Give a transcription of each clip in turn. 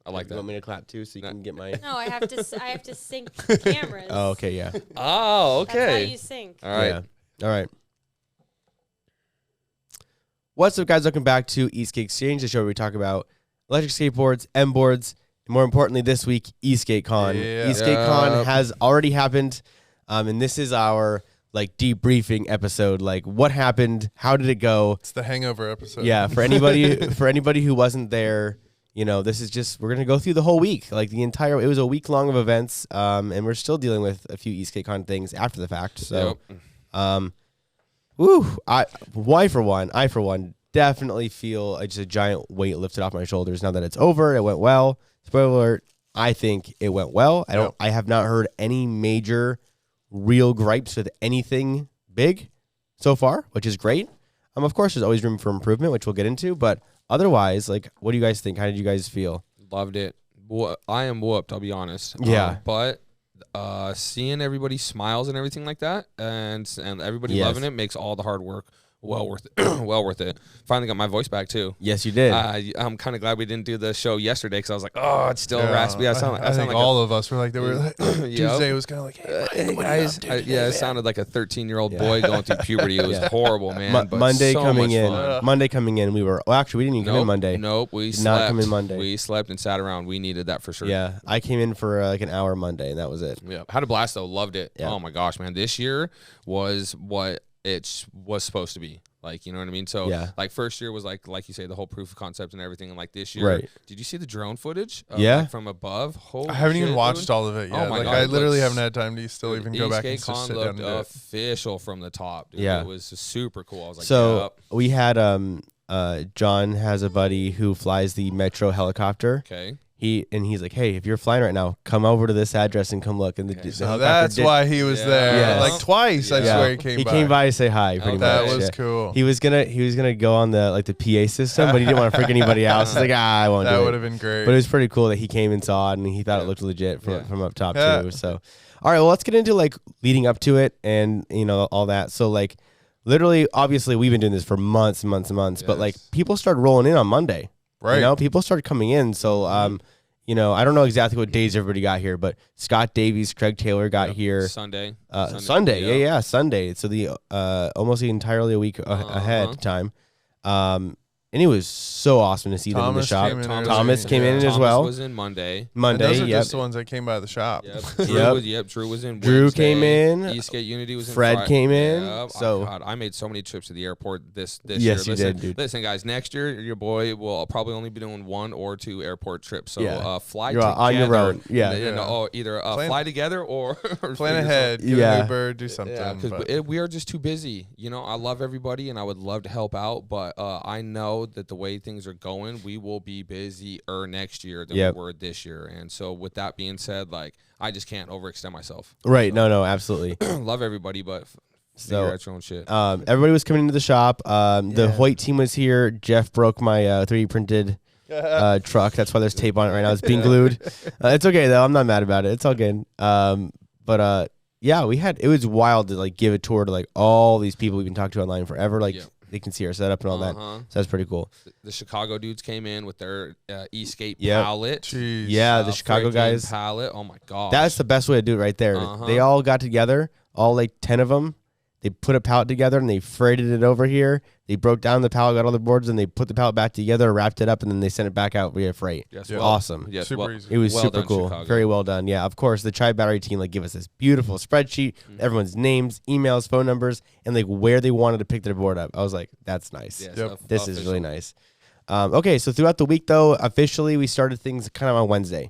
I like You that. want me to clap too, so you can get my? No, I have to sync the cameras. Oh, okay, yeah. Oh, That's how okay. you sync. All right. Yeah. All right. What's up, guys? Welcome back to Esk8Exchange, the show where we talk about electric skateboards, MBoards, and more importantly, this week, Esk8Con. Yeah. Esk8Con has already happened, and this is our debriefing episode. Like, what happened? How did it go? It's the hangover episode. Yeah, for anybody who wasn't there, this is just, we're gonna go through the whole week, like the entire. It was a week long of events, and we're still dealing with a few Esk8Con things after the fact. So, I for one, definitely feel just a giant weight lifted off my shoulders now that it's over. It went well. Spoiler alert, I think it went well. I have not heard any major real gripes with anything big so far, which is great. Of course, there's always room for improvement, which we'll get into, but otherwise, what do you guys think? How did you guys feel? Loved it. I am whooped, I'll be honest. Yeah. But seeing everybody's smiles and everything like that, and everybody loving it makes all the hard work well worth it. Well worth it. Finally got my voice back too. Yes, you did. I'm kind of glad we didn't do the show yesterday because I was like, oh, it's still raspy. I think like all of us were like, Tuesday was kind of like, hey guys. It sounded like a 13-year-old boy going through puberty. It was horrible, man. But Monday so coming much in. fun. Monday coming in. We were actually we didn't even come in Monday. Nope, we did slept. not come in Monday. We slept and sat around. We needed that for sure. Yeah, I came in for an hour Monday, and that was it. Yeah, had a blast though. Loved it. Yeah. Oh my gosh, man! This year was what it was supposed to be. Like, you know what I mean? So, first year was like you say, the whole proof of concept and everything. And like this year, right. Did you see the drone footage? From above. Holy I haven't even watched dude. all of it yet. Oh my God, I literally haven't had time to still even go back and just Esk8Con sit down and do it. official from the top, dude. Yeah. It was super cool. I was like, so we had John has a buddy who flies the Metro helicopter. Okay. He's like, hey, if you're flying right now, come over to this address and come look. And the so that's why he was there. Yes. Like twice, I swear he came by. He came by to say hi, pretty much. That was cool. He was gonna go on the PA system, but he didn't want to freak anybody out. He's like, I won't do it. That would have been great. But it was pretty cool that he came and saw it, and he thought it looked legit from up top too. So, all right, well, let's get into leading up to it and all that. So literally, obviously, we've been doing this for months and months and months, but people started rolling in on Monday. Right. People started coming in. So, I don't know exactly what days everybody got here, but Scott Davies, Craig Taylor got here Sunday. Sunday. Yeah, Sunday. So the almost entirely a week ahead time. And it was so awesome to see them in the shop. Thomas came in as well. Thomas was in Monday. And those are just the ones that came by the shop. Yep. Drew was in Drew Wednesday. came in. Esk8 Unity was in Fred Friday. came in. Yep. So God, I made so many trips to the airport this year. Yes, you did, dude. Listen, guys, next year your boy will probably only be doing 1 or 2 airport trips. So fly You're together. on your own. Either fly together or plan ahead. Get an Uber, do something. Yeah, because we are just too busy. I love everybody and I would love to help out, but I know that the way things are going, we will be busier next year than we were this year. And so with that being said, I just can't overextend myself. Right. So, no, absolutely. Love everybody, but figure out your own shit. Everybody was coming into the shop. The Hoyt team was here. Jeff broke my 3D printed truck. That's why there's tape on it right now. It's being glued. It's okay though. I'm not mad about it. It's all good. But it was wild to give a tour to all these people we've been talking to online forever. They can see our setup and all that. So that's pretty cool. The Chicago dudes came in with their Esk8 palette. Jeez. Yeah, the Chicago guys. Palette. Oh my god. That's the best way to do it right there. They all got together, all 10 of them. They put a pallet together and they freighted it over here. They broke down the pallet, got all the boards, and they put the pallet back together, wrapped it up, and then they sent it back out via freight. Yes, awesome. Yes, super easy. It was well super done, cool. Chicago. Very well done. Yeah, of course, the Tri Battery team give us this beautiful spreadsheet, everyone's names, emails, phone numbers, and where they wanted to pick their board up. I was like, that's nice. Yes, this is really nice. Okay, so throughout the week, though, officially we started things kind of on Wednesday.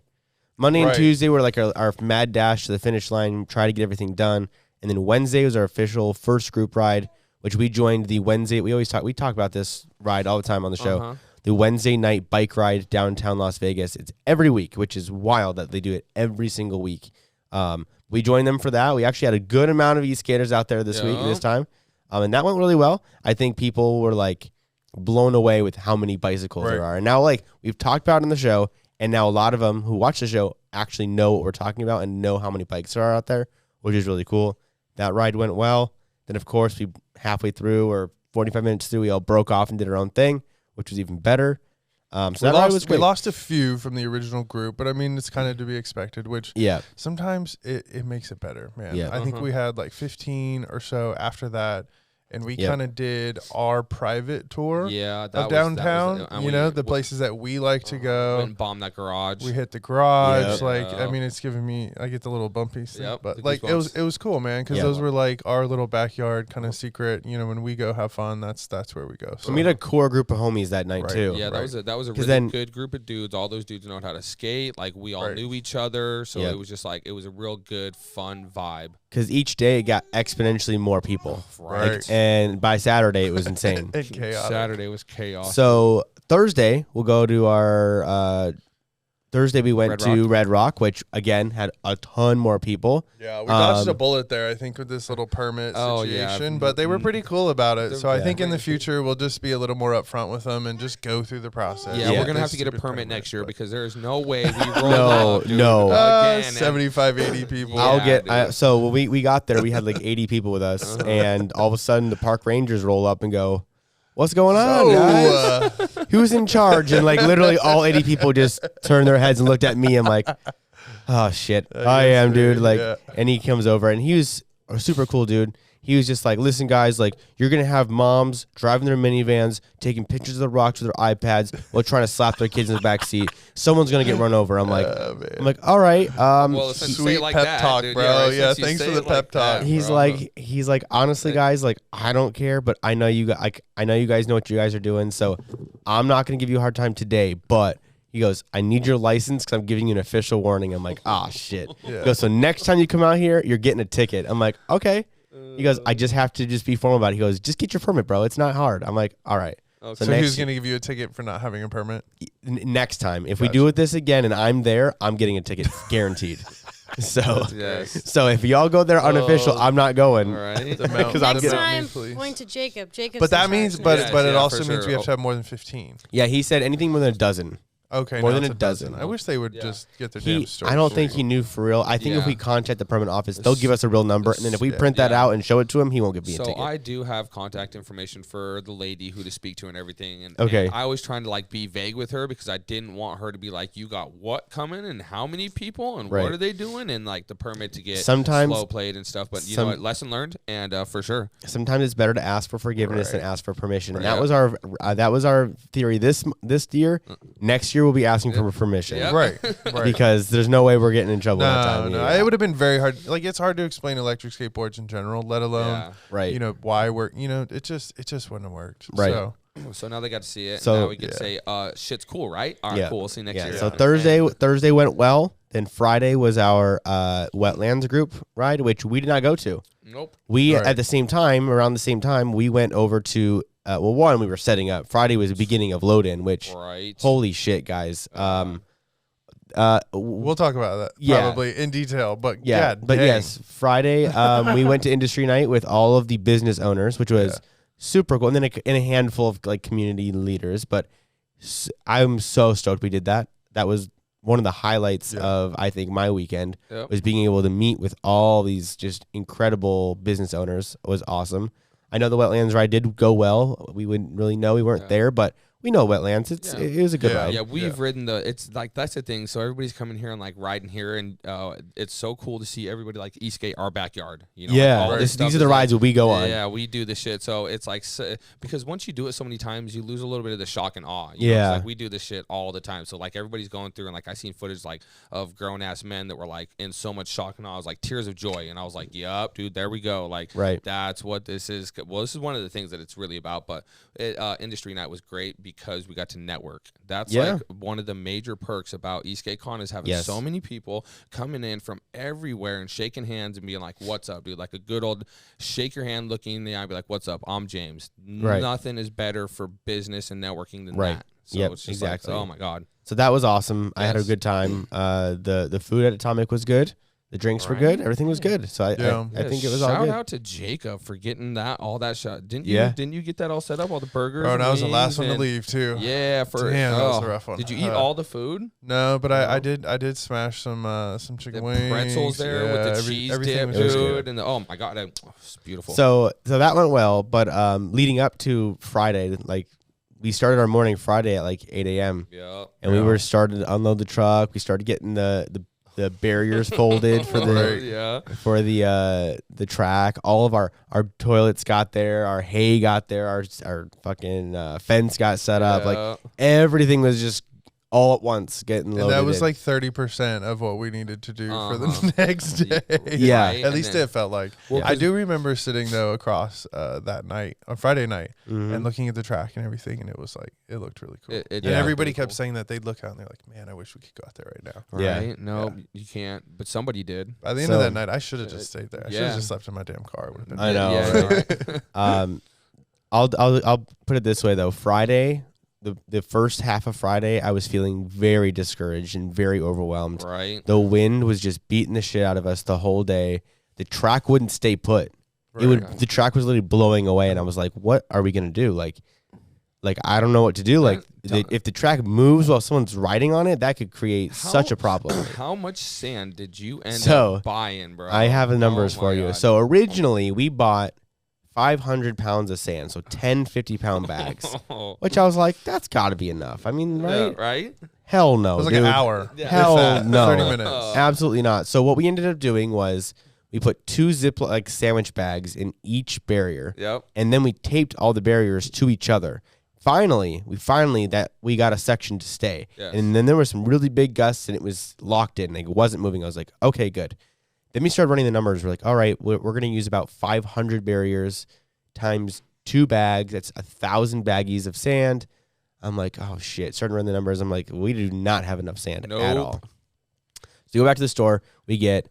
Monday and Tuesday were our mad dash to the finish line, try to get everything done. And then Wednesday was our official first group ride, which we joined the Wednesday. We talk about this ride all the time on the show. The Wednesday night bike ride downtown Las Vegas. It's every week, which is wild that they do it every single week. We joined them for that. We actually had a good amount of e-skaters out there this time. And that went really well. I think people were blown away with how many bicycles there are. And now we've talked about it on the show, and now a lot of them who watch the show actually know what we're talking about and know how many bikes there are out there, which is really cool. That ride went well. Then, of course, we halfway through or 45 minutes through, we all broke off and did our own thing, which was even better. So that was great. We lost a few from the original group, but I mean, it's kind of to be expected, which sometimes it makes it better, man. Yeah. I think we had like 15 or so after that. And we kind of did our private tour of downtown, the places that we like to go. Went and bombed that garage. We hit the garage. I mean, it's giving me, I get the little bumpies. But like, it was cool, man, because those were like our little backyard kind of secret. When we go have fun, that's where we go. So we had a core group of homies that night too. Yeah, that was a really good group of dudes. All those dudes know how to skate. Like, we all knew each other. So it was just like, it was a real good, fun vibe. Because each day it got exponentially more people. Right. And by Saturday, it was insane. And chaotic. Saturday was chaos. So Thursday, we'll go to our Thursday we went to Red Rock, which again had a ton more people. Yeah, we dodged a bullet there, I think, with this little permit situation, but they were pretty cool about it. So I think in the future we'll just be a little more upfront with them and just go through the process. Yeah, we're gonna have to get a permit next year because there is no way we roll no 75, 80 people. So when we got there, we had like 80 people with us, and all of a sudden the park rangers roll up and go, "What's going on, guys? Who's in charge?" And like literally all 80 people just turned their heads and looked at me. I'm like, "Oh shit, I am, dude." Like, and he comes over and he was a super cool dude. He was just like, "Listen, guys, like you're gonna have moms driving their minivans, taking pictures of the rocks with their iPads while trying to slap their kids in the back seat. Someone's gonna get run over." I'm like, "All right." Well, sweet like pep that, talk, dude. bro. Yeah, thanks for the pep talk. He's like, honestly, guys, like I don't care, but I know you guys know what you guys are doing, so I'm not gonna give you a hard time today, but. He goes, "I need your license because I'm giving you an official warning." I'm like, "Ah, shit." He goes, "So next time you come out here, you're getting a ticket." I'm like, "Okay." He goes, "I just have to just be formal about it." He goes, "Just get your permit, bro. It's not hard." I'm like, "All right." Okay. So he's going to give you a ticket for not having a permit? Next time. If we do it this again and I'm there, I'm getting a ticket guaranteed. So if y'all go there unofficial, I'm not going. All right. Next time, point to Jacob. But that means, but it also means we have to have more than 15. Yeah, he said anything more than a dozen. Okay, more than a dozen. I wish they would just get their damn story. I don't think he knew for real. I think if we contact the permit office, they'll give us a real number, and then if we print that out and show it to him, he won't give me a ticket. So I do have contact information for the lady who to speak to and everything. And I was trying to like be vague with her because I didn't want her to be like, "You got what coming and how many people and what are they doing?" and like the permit to get slow played and stuff. But you know what? Lesson learned, and for sure. Sometimes it's better to ask for forgiveness than ask for permission. And that was our theory this year. Next year we'll be asking for permission. Right. Because there's no way we're getting in trouble that time. No, it would have been very hard. Like, it's hard to explain electric skateboards in general, let alone, why we're, it just wouldn't have worked. Right. So now they got to see it. So now we can say, shit's cool, right? All right, cool. We'll see you next year. So Thursday went well. Then Friday was our wetlands group ride, which we did not go to. Nope. We, around the same time, we went over to one, we were setting up. Friday was the beginning of load-in, which, holy shit, guys. We'll talk about that probably in detail, but yes, Friday, we went to industry night with all of the business owners, which was super cool, and then a handful of like community leaders. But I'm so stoked we did that. That was one of the highlights of, I think, my weekend was being able to meet with all these just incredible business owners. It was awesome. I know the wetlands ride did go well. We wouldn't really know. We weren't there, but we know wetlands. It was a good ride. Yeah, we've ridden it's like, that's the thing. So everybody's coming here and like riding here, and it's so cool to see everybody like Esk8, our backyard. You know, like these are the rides that we go on. Yeah, we do this shit. So it's like, because once you do it so many times, you lose a little bit of the shock and awe. You know? It's like we do this shit all the time. So like everybody's going through, and like I seen footage like of grown ass men that were like in so much shock and awe. I was like tears of joy, and I was like, "Yup, dude, there we go." Like, that's what this is. Well, this is one of the things that it's really about. But industry night was great because we got to network. That's like one of the major perks about Esk8Con is having so many people coming in from everywhere and shaking hands and being like, "What's up, dude?" Like a good old shake your hand, looking in the eye, be like, "What's up? I'm James." Nothing is better for business and networking than that. So it's just exactly. Like, oh my god. So that was awesome. I had a good time. The food at Atomic was good. The drinks were good. Everything was good. So I think it was all good. Shout out to Jacob for getting all that shot. Didn't you get that all set up? All the burgers. Oh, and I was the last one to leave too. Yeah, that was a rough one. Did you eat all the food? No, but I did smash some chicken wings. Pretzels there with the cheese dip, dude, and oh my god, it's beautiful. So that went well, but leading up to Friday, like we started our morning Friday at like 8 a.m. Yeah. And we were started to unload the truck. We started getting the barriers folded for the track. All of our toilets got there. Our hay got there. Our fucking fence got set up. Like everything was just all at once getting loaded. And that was like 30% of what we needed to do for the next day. Yeah. Right? At least it felt like. Well, I do remember sitting though across that night on Friday night and looking at the track and everything, and it was like it looked really cool. And everybody kept saying that they'd look out and they're like, "Man, I wish we could go out there right now." Right? No, you can't. But somebody did. By the end of that night, I should have just stayed there. I should have just slept in my damn car. I know. Right? I'll put it this way though. Friday. The first half of Friday, I was feeling very discouraged and very overwhelmed. Right. The wind was just beating the shit out of us the whole day. The track wouldn't stay put. Right. The track was literally blowing away, and I was like, "What are we gonna do? Like I don't know what to do. Like if the track moves while someone's riding on it, that could create such a problem." How much sand did you end up buying, bro? I have the numbers for you. So originally we bought 500 pounds of sand, so 10 50-pound bags, which I was like, that's got to be enough. I mean, right? Yeah, right? Hell no. It was like an hour. Yeah. Hell no. 30 minutes. Absolutely not. So what we ended up doing was we put 2 Ziploc sandwich bags in each barrier. Yep. And then we taped all the barriers to each other. Finally we got a section to stay. Yes. And then there were some really big gusts and it was locked in. Like, it wasn't moving. I was like, okay, good. Then we started running the numbers. We're like, all right, we're going to use about 500 barriers times 2 bags. That's 1,000 baggies of sand. I'm like, oh, shit. Starting to run the numbers. I'm like, we do not have enough sand at all. So we go back to the store. We get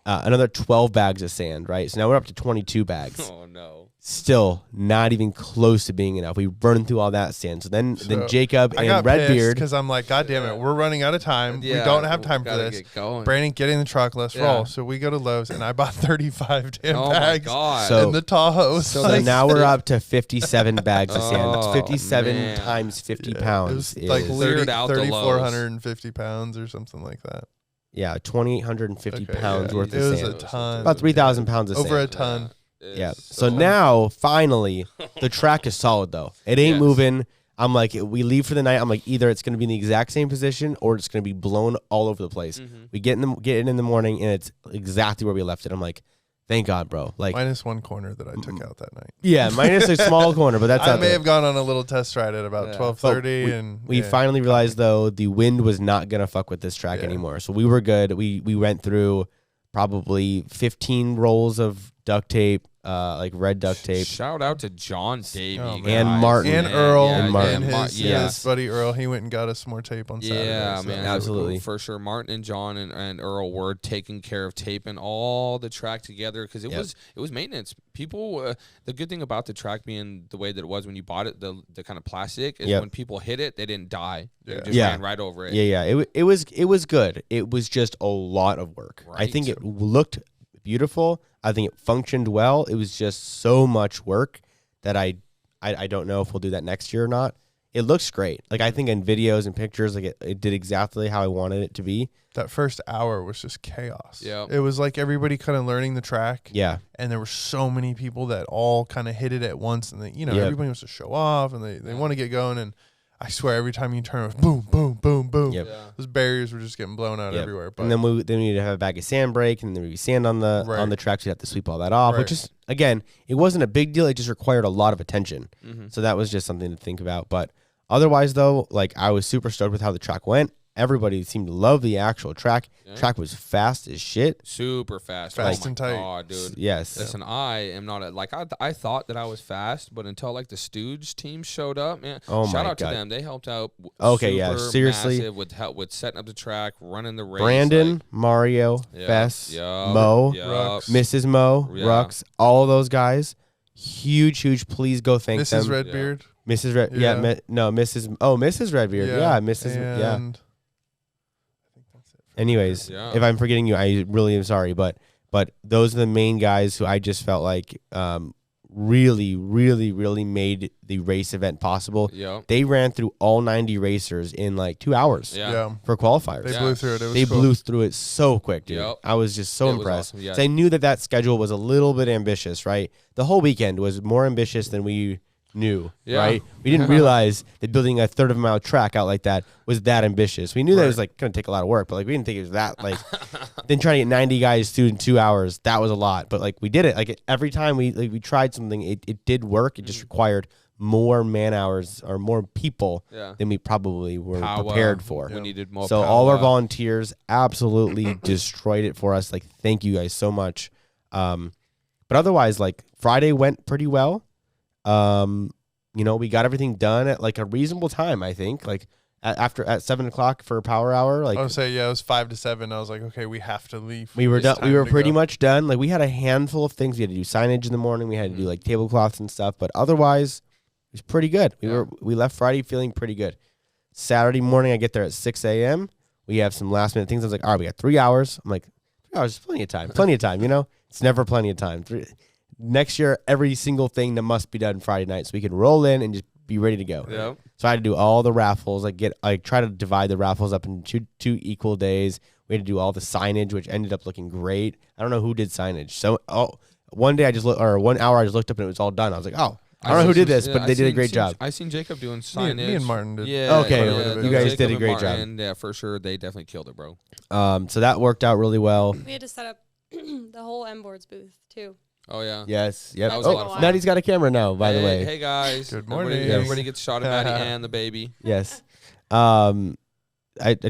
another 12 bags of sand, right? So now we're up to 22 bags. Oh, no. Still not even close to being enough. We burned through all that sand. So then Jacob and Redbeard, because I'm like, God damn it, we're running out of time. We don't have time for this. Brandon, get in the truck. Let's roll. So we go to Lowe's and I bought 35 damn bags. My God. So, in the Tahoe. So now we're up to 57 bags of sand. It's 57 times 50 pounds. It was like 3,450 pounds or something like that. Yeah, 2,850 pounds worth of sand. It was a ton. About 3,000 pounds of sand. Over a ton. Yeah. So now, finally, the track is solid, though. It ain't moving. I'm like, we leave for the night. I'm like, either it's going to be in the exact same position or it's going to be blown all over the place. We get in the morning, and it's exactly where we left it. I'm like, thank God, bro. Like minus 1 corner that I took out that night. Yeah, minus a small corner, but that's I may have gone on a little test ride at about 12:30, and we finally realized though the wind was not gonna fuck with this track anymore. So we were good. We went through probably 15 rolls of duct tape, like red duct tape. Shout out to John Davey and Martin and Earl and Martin. And his buddy Earl. He went and got us more tape on Saturday. Yeah, so. man, absolutely for sure. Martin and John and Earl were taking care of taping all the track together because it was maintenance. People, the good thing about the track being the way that it was when you bought it, the kind of plastic, is when people hit it, they didn't die. They just ran right over it. Yeah. It was good. It was just a lot of work. Right. I think it looked beautiful. I think it functioned well. It was just so much work that I don't know if we'll do that next year or not. It looks great. Like, I think in videos and pictures, like it did exactly how I wanted it to be. That first hour was just chaos. Yeah. It was like everybody kind of learning the track. Yeah. And there were so many people that all kind of hit it at once, and everybody wants to show off and they want to get going, and I swear every time you turn, it was boom, boom, boom, boom. Yep. Yeah. Those barriers were just getting blown out everywhere. But and then we need to have a bag of sand break, and then there would be sand on the track, so you have to sweep all that off. Which is, again, it wasn't a big deal. It just required a lot of attention. So that was just something to think about. But otherwise, though, like, I was super stoked with how the track went. Everybody seemed to love the actual track. Yeah. Track was fast as shit. Super fast. Fast and tight. God, dude. Yes. Listen, I am not I thought that I was fast, but until like the Stooge team showed up, man. Shout out to them. They helped out. Okay, seriously. With setting up the track, running the race. Brandon, Mario, Fess, Mo, Mrs. Mo, Rux, all those guys. Huge. Please go thank them. Mrs. Redbeard. Mrs. Red. Yeah. Mrs. Oh, Mrs. Redbeard. Yeah. Mrs. And anyways, if I'm forgetting you, I really am sorry, but those are the main guys who I just felt like really made the race event possible. Yep. They ran through all 90 racers in like 2 hours for qualifiers. They blew through it. They blew through it so quick, dude. Yep. I was just so impressed. Awesome. I knew that schedule was a little bit ambitious, right? The whole weekend was more ambitious than we new, right? We didn't realize that building a third of a mile track out like that was that ambitious. We knew that it was like going to take a lot of work, but like we didn't think it was that like. Then trying to get 90 guys through in 2 hours, that was a lot. But like we did it. Like every time we tried something, it did work. It just required more man hours or more people than we probably were prepared for. We needed more. So all our volunteers absolutely destroyed it for us. Like thank you guys so much. But otherwise, like Friday went pretty well. You know, we got everything done at like a reasonable time, I think. Like at 7:00 for power hour. Like I would say, it was 5 to 7. I was like, okay, we have to leave. We were done. We were pretty much done. Like we had a handful of things. We had to do signage in the morning. We had to do like tablecloths and stuff. But otherwise, it was pretty good. We left Friday feeling pretty good. Saturday morning, I get there at 6 a.m. We have some last minute things. I was like, all right, we got 3 hours. I'm like, 3 hours is plenty of time. Plenty of time. You know, it's never plenty of time. Next year, every single thing that must be done Friday night, so we can roll in and just be ready to go. Yep. So I had to do all the raffles. I try to divide the raffles up into two equal days. We had to do all the signage, which ended up looking great. I don't know who did signage. So one day 1 hour I just looked up and it was all done. I was like, oh, I don't know who did this, but they did a great job. I seen Jacob doing signage. Me and Martin did. Yeah. Okay. You guys did a great job. Yeah, for sure. They definitely killed it, bro. So that worked out really well. We had to set up the whole MBoards booth too. Oh yeah. Yes. Yep. That was a lot of fun. Maddie's got a camera now, by the way. Hey guys. Good morning. Everybody gets a shot of Maddie and the baby. Yes. I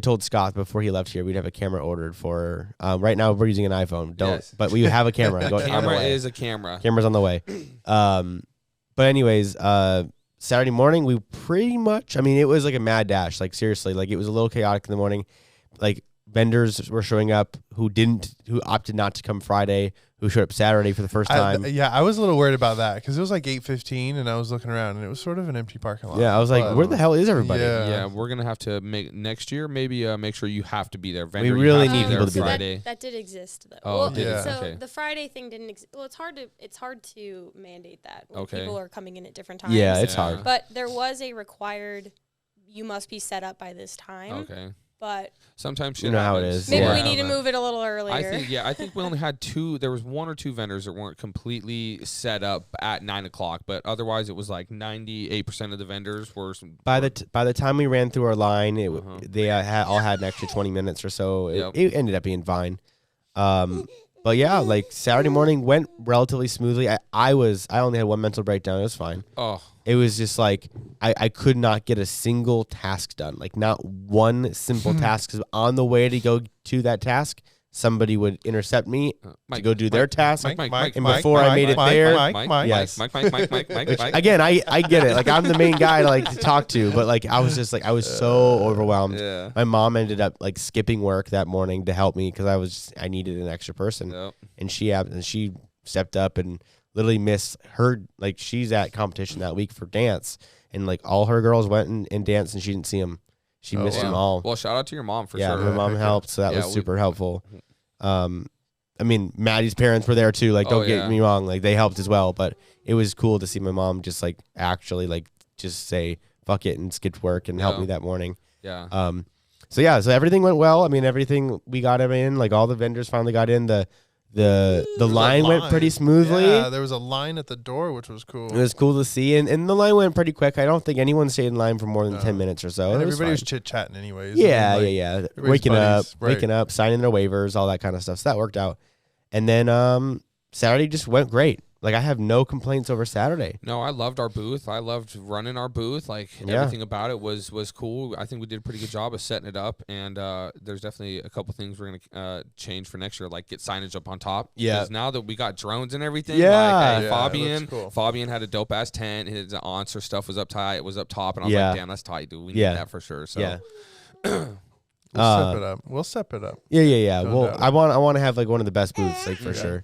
told Scott before he left here we'd have a camera ordered for. Right now we're using an iPhone. But we have a camera. Camera is a camera. Camera's on the way. But anyways, Saturday morning we pretty much. I mean, it was like a mad dash. Like seriously, like it was a little chaotic in the morning. Like vendors were showing up who opted not to come Friday, who showed up Saturday for the first time. I was a little worried about that because it was like 8:15 and I was looking around and it was sort of an empty parking lot. Yeah, I was like, where the hell is everybody? Yeah, we're gonna have to make next year maybe make sure you have to be there. We really need people to be Friday. That did exist though. Oh, So the Friday thing didn't exist. Well, it's hard to mandate that when people are coming in at different times. Yeah, it's hard. But there was a required. You must be set up by this time. Okay. But sometimes you know how it is. Maybe we need to move it a little earlier. I think we only had two. There was one or two vendors that weren't completely set up at 9 o'clock, but otherwise it was like 98% of the vendors were. By the time we ran through our line, they all had an extra 20 minutes or so. It ended up being fine. But yeah, like Saturday morning went relatively smoothly. I only had one mental breakdown. It was fine. Oh. It was just like I could not get a single task done. Like not one simple task. Because on the way to go to that task, somebody would intercept me to go do their task. And before I made it there, again, I get it. Like I'm the main guy to talk to, but like I was just like I was so overwhelmed. Yeah. My mom ended up like skipping work that morning to help me because I needed an extra person, and she stepped up and literally missed her. Like she's at competition that week for dance, and like all her girls went and danced, and she didn't see them. She missed them all. Well, shout out to your mom for sure. Yeah, my mom helped, so that was super helpful. I mean, Maddie's parents were there too. Like, don't get me wrong, like they helped as well. But it was cool to see my mom just like actually like just say fuck it and skip work and help me that morning. Yeah. So everything went well. I mean, everything we got in. Like all the vendors finally got in. The line went pretty smoothly. Yeah, there was a line at the door, which was cool. It was cool to see, and the line went pretty quick. I don't think anyone stayed in line for more than 10 minutes or so. And everybody was chit-chatting anyways. Yeah, yeah. Waking up, signing their waivers, all that kind of stuff. So that worked out. And then Saturday just went great. Like I have no complaints over Saturday. No, I loved our booth. I loved running our booth. Like everything about it was cool. I think we did a pretty good job of setting it up. And there's definitely a couple things we're gonna change for next year, like get signage up on top. Yeah. Because now that we got drones and everything. Yeah. Like, hey, Fabian had a dope ass tent. His answer stuff was up tight. It was up top, and I was like, damn, that's tight, dude. We need that for sure. So. We'll step it up. Yeah. Well, I want to have like one of the best booths, like for sure.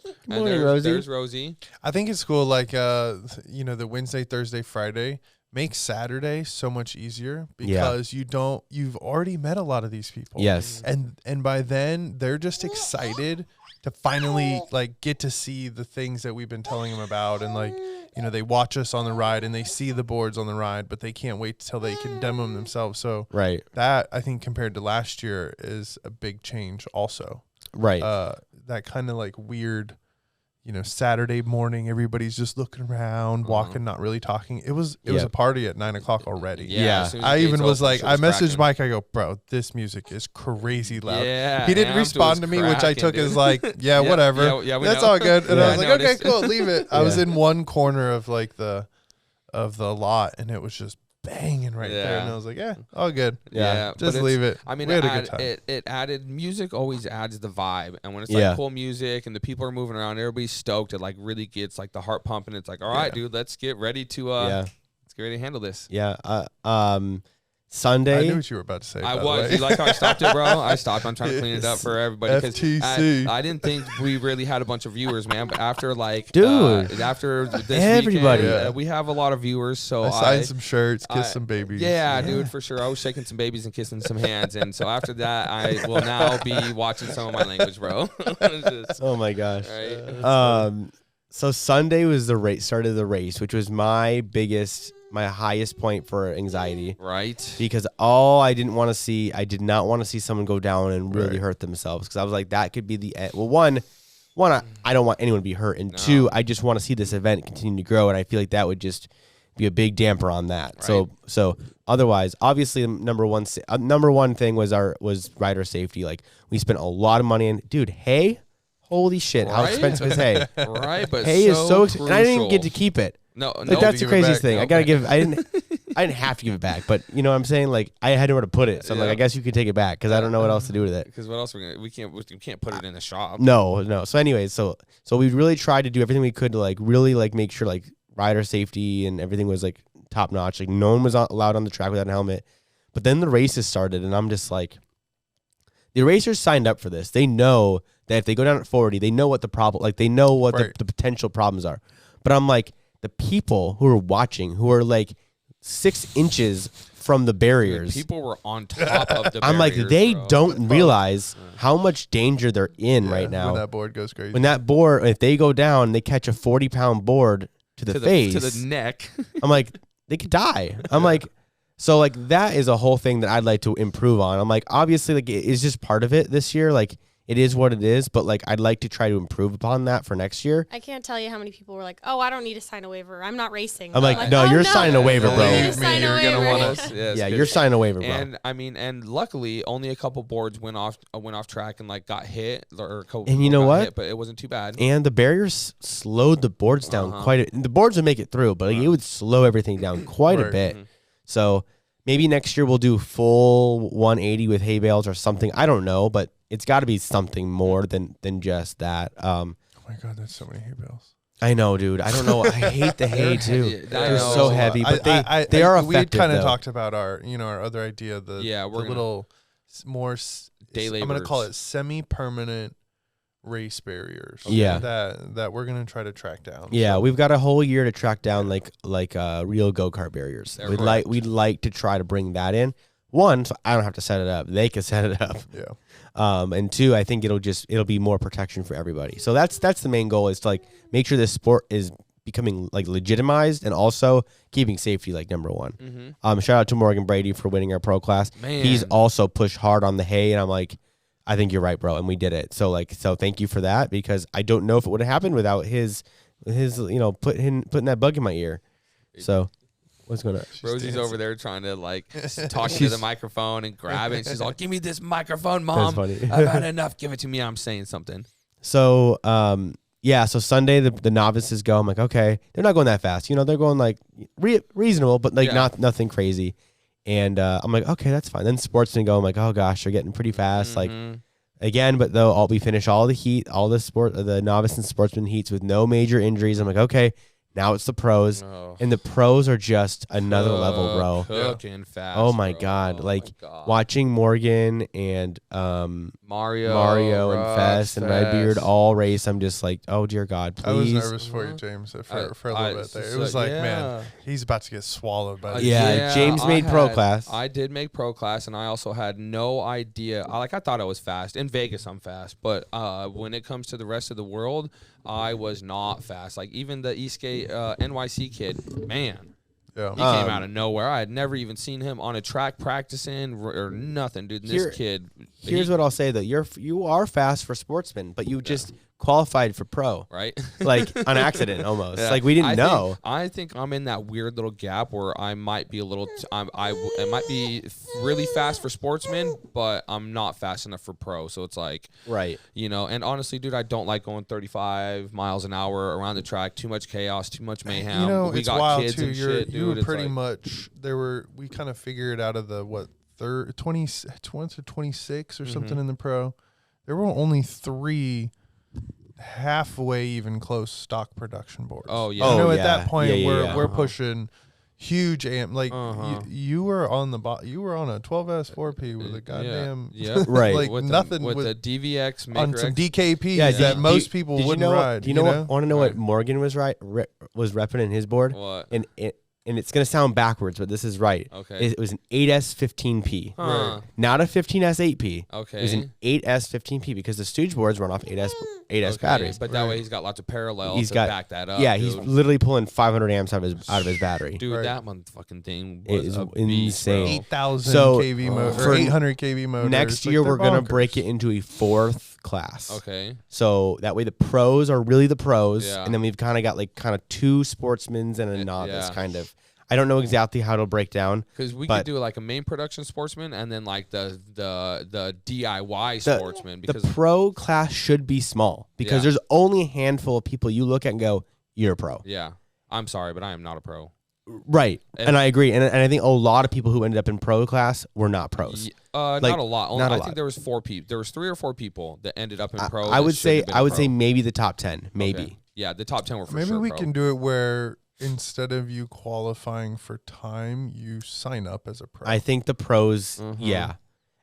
Good morning, Rosie. There's Rosie. I think it's cool. Like, the Wednesday, Thursday, Friday makes Saturday so much easier because you've already met a lot of these people. Yes. And by then they're just excited to finally like get to see the things that we've been telling them about. And like, they watch us on the ride and they see the boards on the ride, but they can't wait till they can demo them themselves. So that I think compared to last year is a big change also. Right. That kind of like weird, Saturday morning, everybody's just looking around, walking, not really talking. It was a party at 9:00 already. Yeah. I even was like, I messaged Mike. I go, bro, this music is crazy loud. Yeah. He didn't respond to me, which I took as like, whatever. Yeah, that's all good. And I was like, okay, cool, leave it. I was in one corner of like the lot, and it was just banging right there, and I was like, all good. Just leave it. I mean, we had a good time. It added, music always adds the vibe, and when it's like cool music and the people are moving around, everybody's stoked. It like really gets like the heart pumping. It's like, all right, dude, let's get ready to let's get ready to handle this. Sunday. I knew what you were about to say. I was. You like how I stopped it, bro? I stopped. I'm trying to clean it up for everybody FTC. I didn't think we really had a bunch of viewers, man. But after after this everybody, weekend, we have a lot of viewers. So I signed some shirts, kissed some babies. Yeah, dude, for sure. I was shaking some babies and kissing some hands, and so after that, I will now be watching some of my language, bro. Oh my gosh. Right? So Sunday was started the race, which was my highest point for anxiety. Right. Because I did not want to see someone go down and really hurt themselves. Because I was like, that could be the end. Well, one, I don't want anyone to be hurt. And two, I just want to see this event continue to grow. And I feel like that would just be a big damper on that. Right. So otherwise, obviously, the number one thing was rider safety. Like, we spent a lot of money in, dude, hay. Holy shit, how expensive is hay? Right, but hay is so expensive. And I didn't even get to keep it. No, that's the craziest thing. I didn't have to give it back, but you know what I'm saying? Like, I had nowhere to put it. So I'm like, I guess you could take it back because I don't know what else to do with it. Because what else we can't put it in the shop. No. So anyways, so we really tried to do everything we could to like really like make sure like rider safety and everything was like top notch. Like, no one was allowed on the track without a helmet. But then the races started, and I'm just like, the racers signed up for this. They know that if they go down at 40, they know what the problem, like they know what the potential problems are. But I'm like, the people who are watching, who are like 6 inches from the barriers. People were on top of the barriers. I'm like, they don't realize how much danger they're in right now. When that board goes crazy. If they go down, they catch a 40-pound board to the face. To the neck. I'm like, they could die. I'm like, so like that is a whole thing that I'd like to improve on. I'm like, obviously, like it's just part of it this year. Like, it is what it is, but like I'd like to try to improve upon that for next year. I can't tell you how many people were like, "Oh, I don't need to sign a waiver. I'm not racing." I'm like, no, you're signing a waiver, bro. You're gonna want us. Yeah, you're signing a waiver, bro. And I mean, and luckily, only a couple boards went off track and like got hit, and you know what? But it wasn't too bad. And the barriers slowed the boards down quite. The boards would make it through, but like, it would slow everything down quite a bit. So maybe next year we'll do full 180 with hay bales or something. I don't know, but it's got to be something more than just that. Oh my God, that's so many hay bales. I know, dude. I don't know. I hate the hay too. They're so heavy, but they are effective. We kind of talked about our other idea. We're little more day laborers. I'm going to call it semi-permanent race barriers. Yeah, that we're going to try to track down. Yeah, so we've got a whole year to track down like real go-kart barriers. We'd like to try to bring that in. One, so I don't have to set it up. They can set it up. Yeah. And two, I think it'll be more protection for everybody. So that's the main goal, is to like make sure this sport is becoming like legitimized and also keeping safety like number one. Shout out to Morgan Brady for winning our pro class. Man. He's also pushed hard on the hay, and I'm like, I think you're right, bro, and we did it. So thank you for that, because I don't know if it would have happened without his putting that bug in my ear. So what's going on? Rosie's over there trying to like talk to the microphone and grab it. She's like, "Give me this microphone, Mom. That's funny. I've had enough. Give it to me. I'm saying something." So so Sunday the novices go. I'm like, okay, they're not going that fast. They're going like reasonable, but like nothing crazy. And I'm like, okay, that's fine. Then sportsmen go. I'm like, oh gosh, they're getting pretty fast. Like again, but though we finish all the heat, all the novice and sportsman heats with no major injuries. I'm like, okay. Now it's the pros, and the pros are just another level, bro. Cooking fast. Oh my God! Watching Morgan and Mario and Fest and Redbeard all race. I'm just like, oh dear God, please. I was nervous for you, James, for a little bit there. It was like, man, he's about to get swallowed by this. James made pro class. I did make pro class, and I also had no idea. I thought I was fast. In Vegas, I'm fast, but when it comes to the rest of the world, I was not fast. Like even the Esk8 NYC kid, man. Yeah. He came out of nowhere. I had never even seen him on a track practicing or nothing, dude. And this kid. Here's what I'll say though: you are fast for sportsmen, but you just qualified for pro, right? Like on accident almost. Like we didn't know. I think I'm in that weird little gap where I might be a little. It might be really fast for sportsmen, but I'm not fast enough for pro. So it's like, right. You know, and honestly, dude, I don't like going 35 miles an hour around the track. Too much chaos, too much mayhem. You know, we it's got wild kids too. and shit, You were dude. pretty much we kind of figured out of the 20 to 26 or something in the pro. There were only 3 halfway even close stock production boards. Oh yeah. You know, at that point we're pushing huge amp. Like you were on you were on a 12S4P with a goddamn right. Like with nothing with the DVX Maker on some DKPs that most people wouldn't ride. Do you know what? Want to know what Morgan was repping in his board? What? And it's gonna sound backwards, but this is right. Okay. It was an 8S15P, not a 15S8P. Okay. It was an 8S15P because the Stooge boards run off 8S batteries. But that way he's got lots of parallel to back that up. Yeah, he's literally pulling 500 amps out of his battery. Dude, that motherfucking thing was insane. 8,000 kV motor, or 800 kV motor. Next year we're gonna break it into a 4th class. Okay. So that way the pros are really the pros, and then we've kind of got 2 sportsmen and a novice kind of. I don't know exactly how it'll break down because we could do like a main production sportsman and then like the DIY sportsman. Because the pro class should be small because there's only a handful of people you look at and go, "You're a pro." Yeah, I'm sorry, but I am not a pro. Right, and I agree, and I think a lot of people who ended up in pro class were not pros. Not a lot. I think there was 4 people. There was 3 or 4 people that ended up in pro. I would say maybe the top 10, maybe. Okay. Yeah, the top 10 were for maybe sure. Maybe we can do it where instead of you qualifying for time, you sign up as a pro. I think the pros,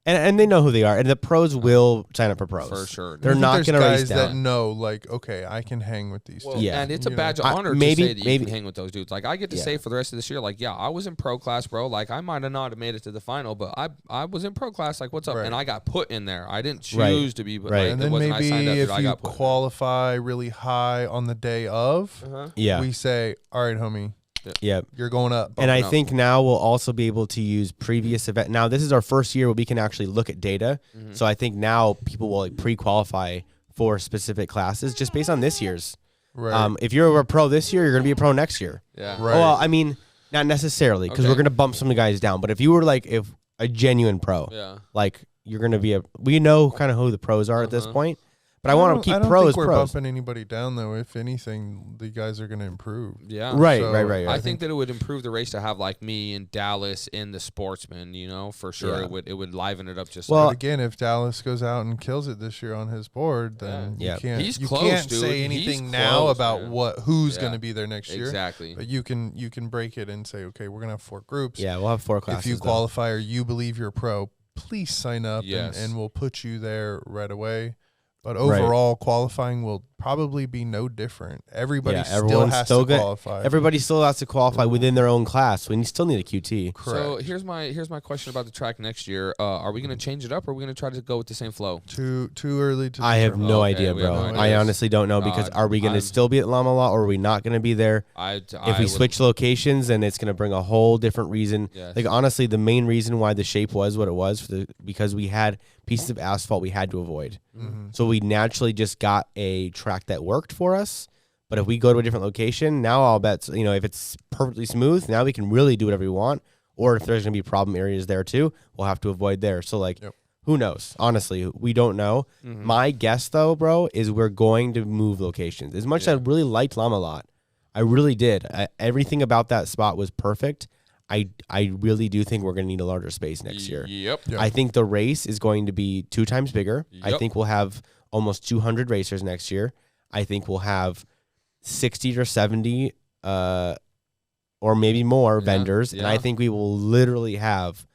and they know who they are, and the pros will sign up for pros for sure. They're not going to race down. That know, like, okay, I can hang with these. And it's a badge of honor to say that you can hang with those dudes. Like I get to say for the rest of this year, like, yeah, I was in pro class, bro. Like I might have not made it to the final, but I was in pro class. Like, what's up? And I got put in there. I didn't choose to be. But like, and then maybe if you qualify really high on the day of, we say, all right, homie. Yep. You're going up. And I think now we'll also be able to use previous event. Now this is our first year where we can actually look at data. So I think now people will like pre-qualify for specific classes just based on this year's. Right. If you're a pro this year, you're going to be a pro next year. Yeah. Right. Well, I mean, not necessarily because we're going to bump some of the guys down. But if you were like a genuine pro, like you're going to be we know kind of who the pros are at this point. But I want to keep pros. I don't think we're pros. bumping anybody down though. If anything, the guys are going to improve. Yeah, right. I think that it would improve the race to have like me and Dallas in the sportsman. You know, for sure, it would liven it up just. Well, again, if Dallas goes out and kills it this year on his board, then you can't say anything now about who's going to be there next year. Exactly. But you can break it and say, okay, we're going to have 4 groups. Yeah, we'll have 4 classes. If you qualify or you believe you're a pro, please sign up and we'll put you there right away. But overall, qualifying will probably be no different. Everybody still has to qualify. Everybody still has to qualify within their own class. We still need a QT. Correct. So here's my question about the track next year. Are we going to change it up, or are we going to try to go with the same flow? Too early to. I have no idea, bro. I honestly don't know because are we going to still be at Llama Law, or are we not going to be there? If we switch locations, then it's going to bring a whole different reason. Yes. Like honestly, the main reason why the shape was what it was because we had pieces of asphalt we had to avoid. So we naturally just got a track that worked for us. But if we go to a different location, now I'll bet, if it's perfectly smooth, now we can really do whatever we want. Or if there's going to be problem areas there too, we'll have to avoid there. So who knows? Honestly, we don't know. My guess though, bro, is we're going to move locations. As much as I really liked Llama Lot, I really did. Everything about that spot was perfect. I really do think we're going to need a larger space next year. Yep. I think the race is going to be 2 times bigger. Yep. I think we'll have almost 200 racers next year. I think we'll have 60 or 70 or maybe more vendors. And I think we will literally have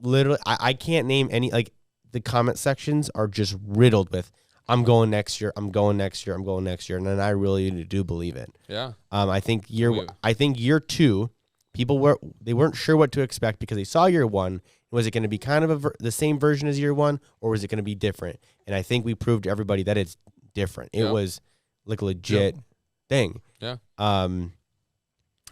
I can't name any, like the comment sections are just riddled with, I'm going next year. I'm going next year. I'm going next year. And then I really do believe it. Yeah. I think year 2, people weren't sure what to expect because they saw year 1. Was it going to be kind of the same version as year 1, or was it going to be different? And I think we proved to everybody that it's different. It was like a legit thing. Yeah. And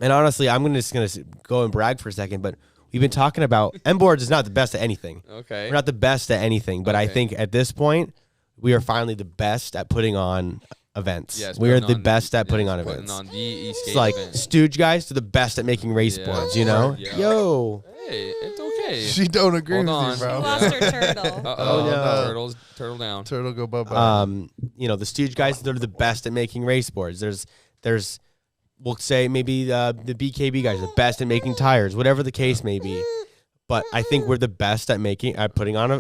honestly, I'm just gonna go and brag for a second, but we've been talking about MBoards is not the best at anything. Okay. We're not the best at anything, but I think at this point, we are finally the best at putting on events. Yes, we are the best at putting on events. On the it's like Stooge guys are the best at making race boards, you know? Yeah. Yo. Hey, it's okay. She don't agree with on. you, bro. She lost her turtle. Oh, no. Turtle down. Turtle go bye-bye. You know, the Stooge guys, they're the best at making race boards. There's we'll say maybe the BKB guys are the best at making tires, whatever the case may be. But I think we're the best at putting on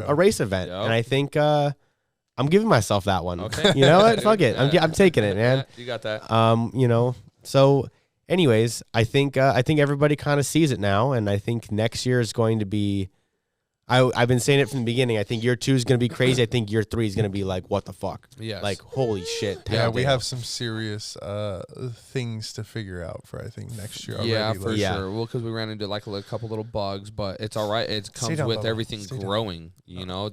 a race event. Yep. And I think I'm giving myself that one. Okay. You know what? Fuck it. I'm taking it, man. You got that. You know, so anyways, I think everybody kind of sees it now, and I think next year is going to be. I've been saying it from the beginning. I think year 2 is going to be crazy. I think year 3 is going to be like, what the fuck? Yes. Like, holy shit. Yeah, we have some serious things to figure out for, I think, next year. Yeah, for sure. Well, because we ran into like a couple little bugs, but it's all right. It comes with everything growing. You know,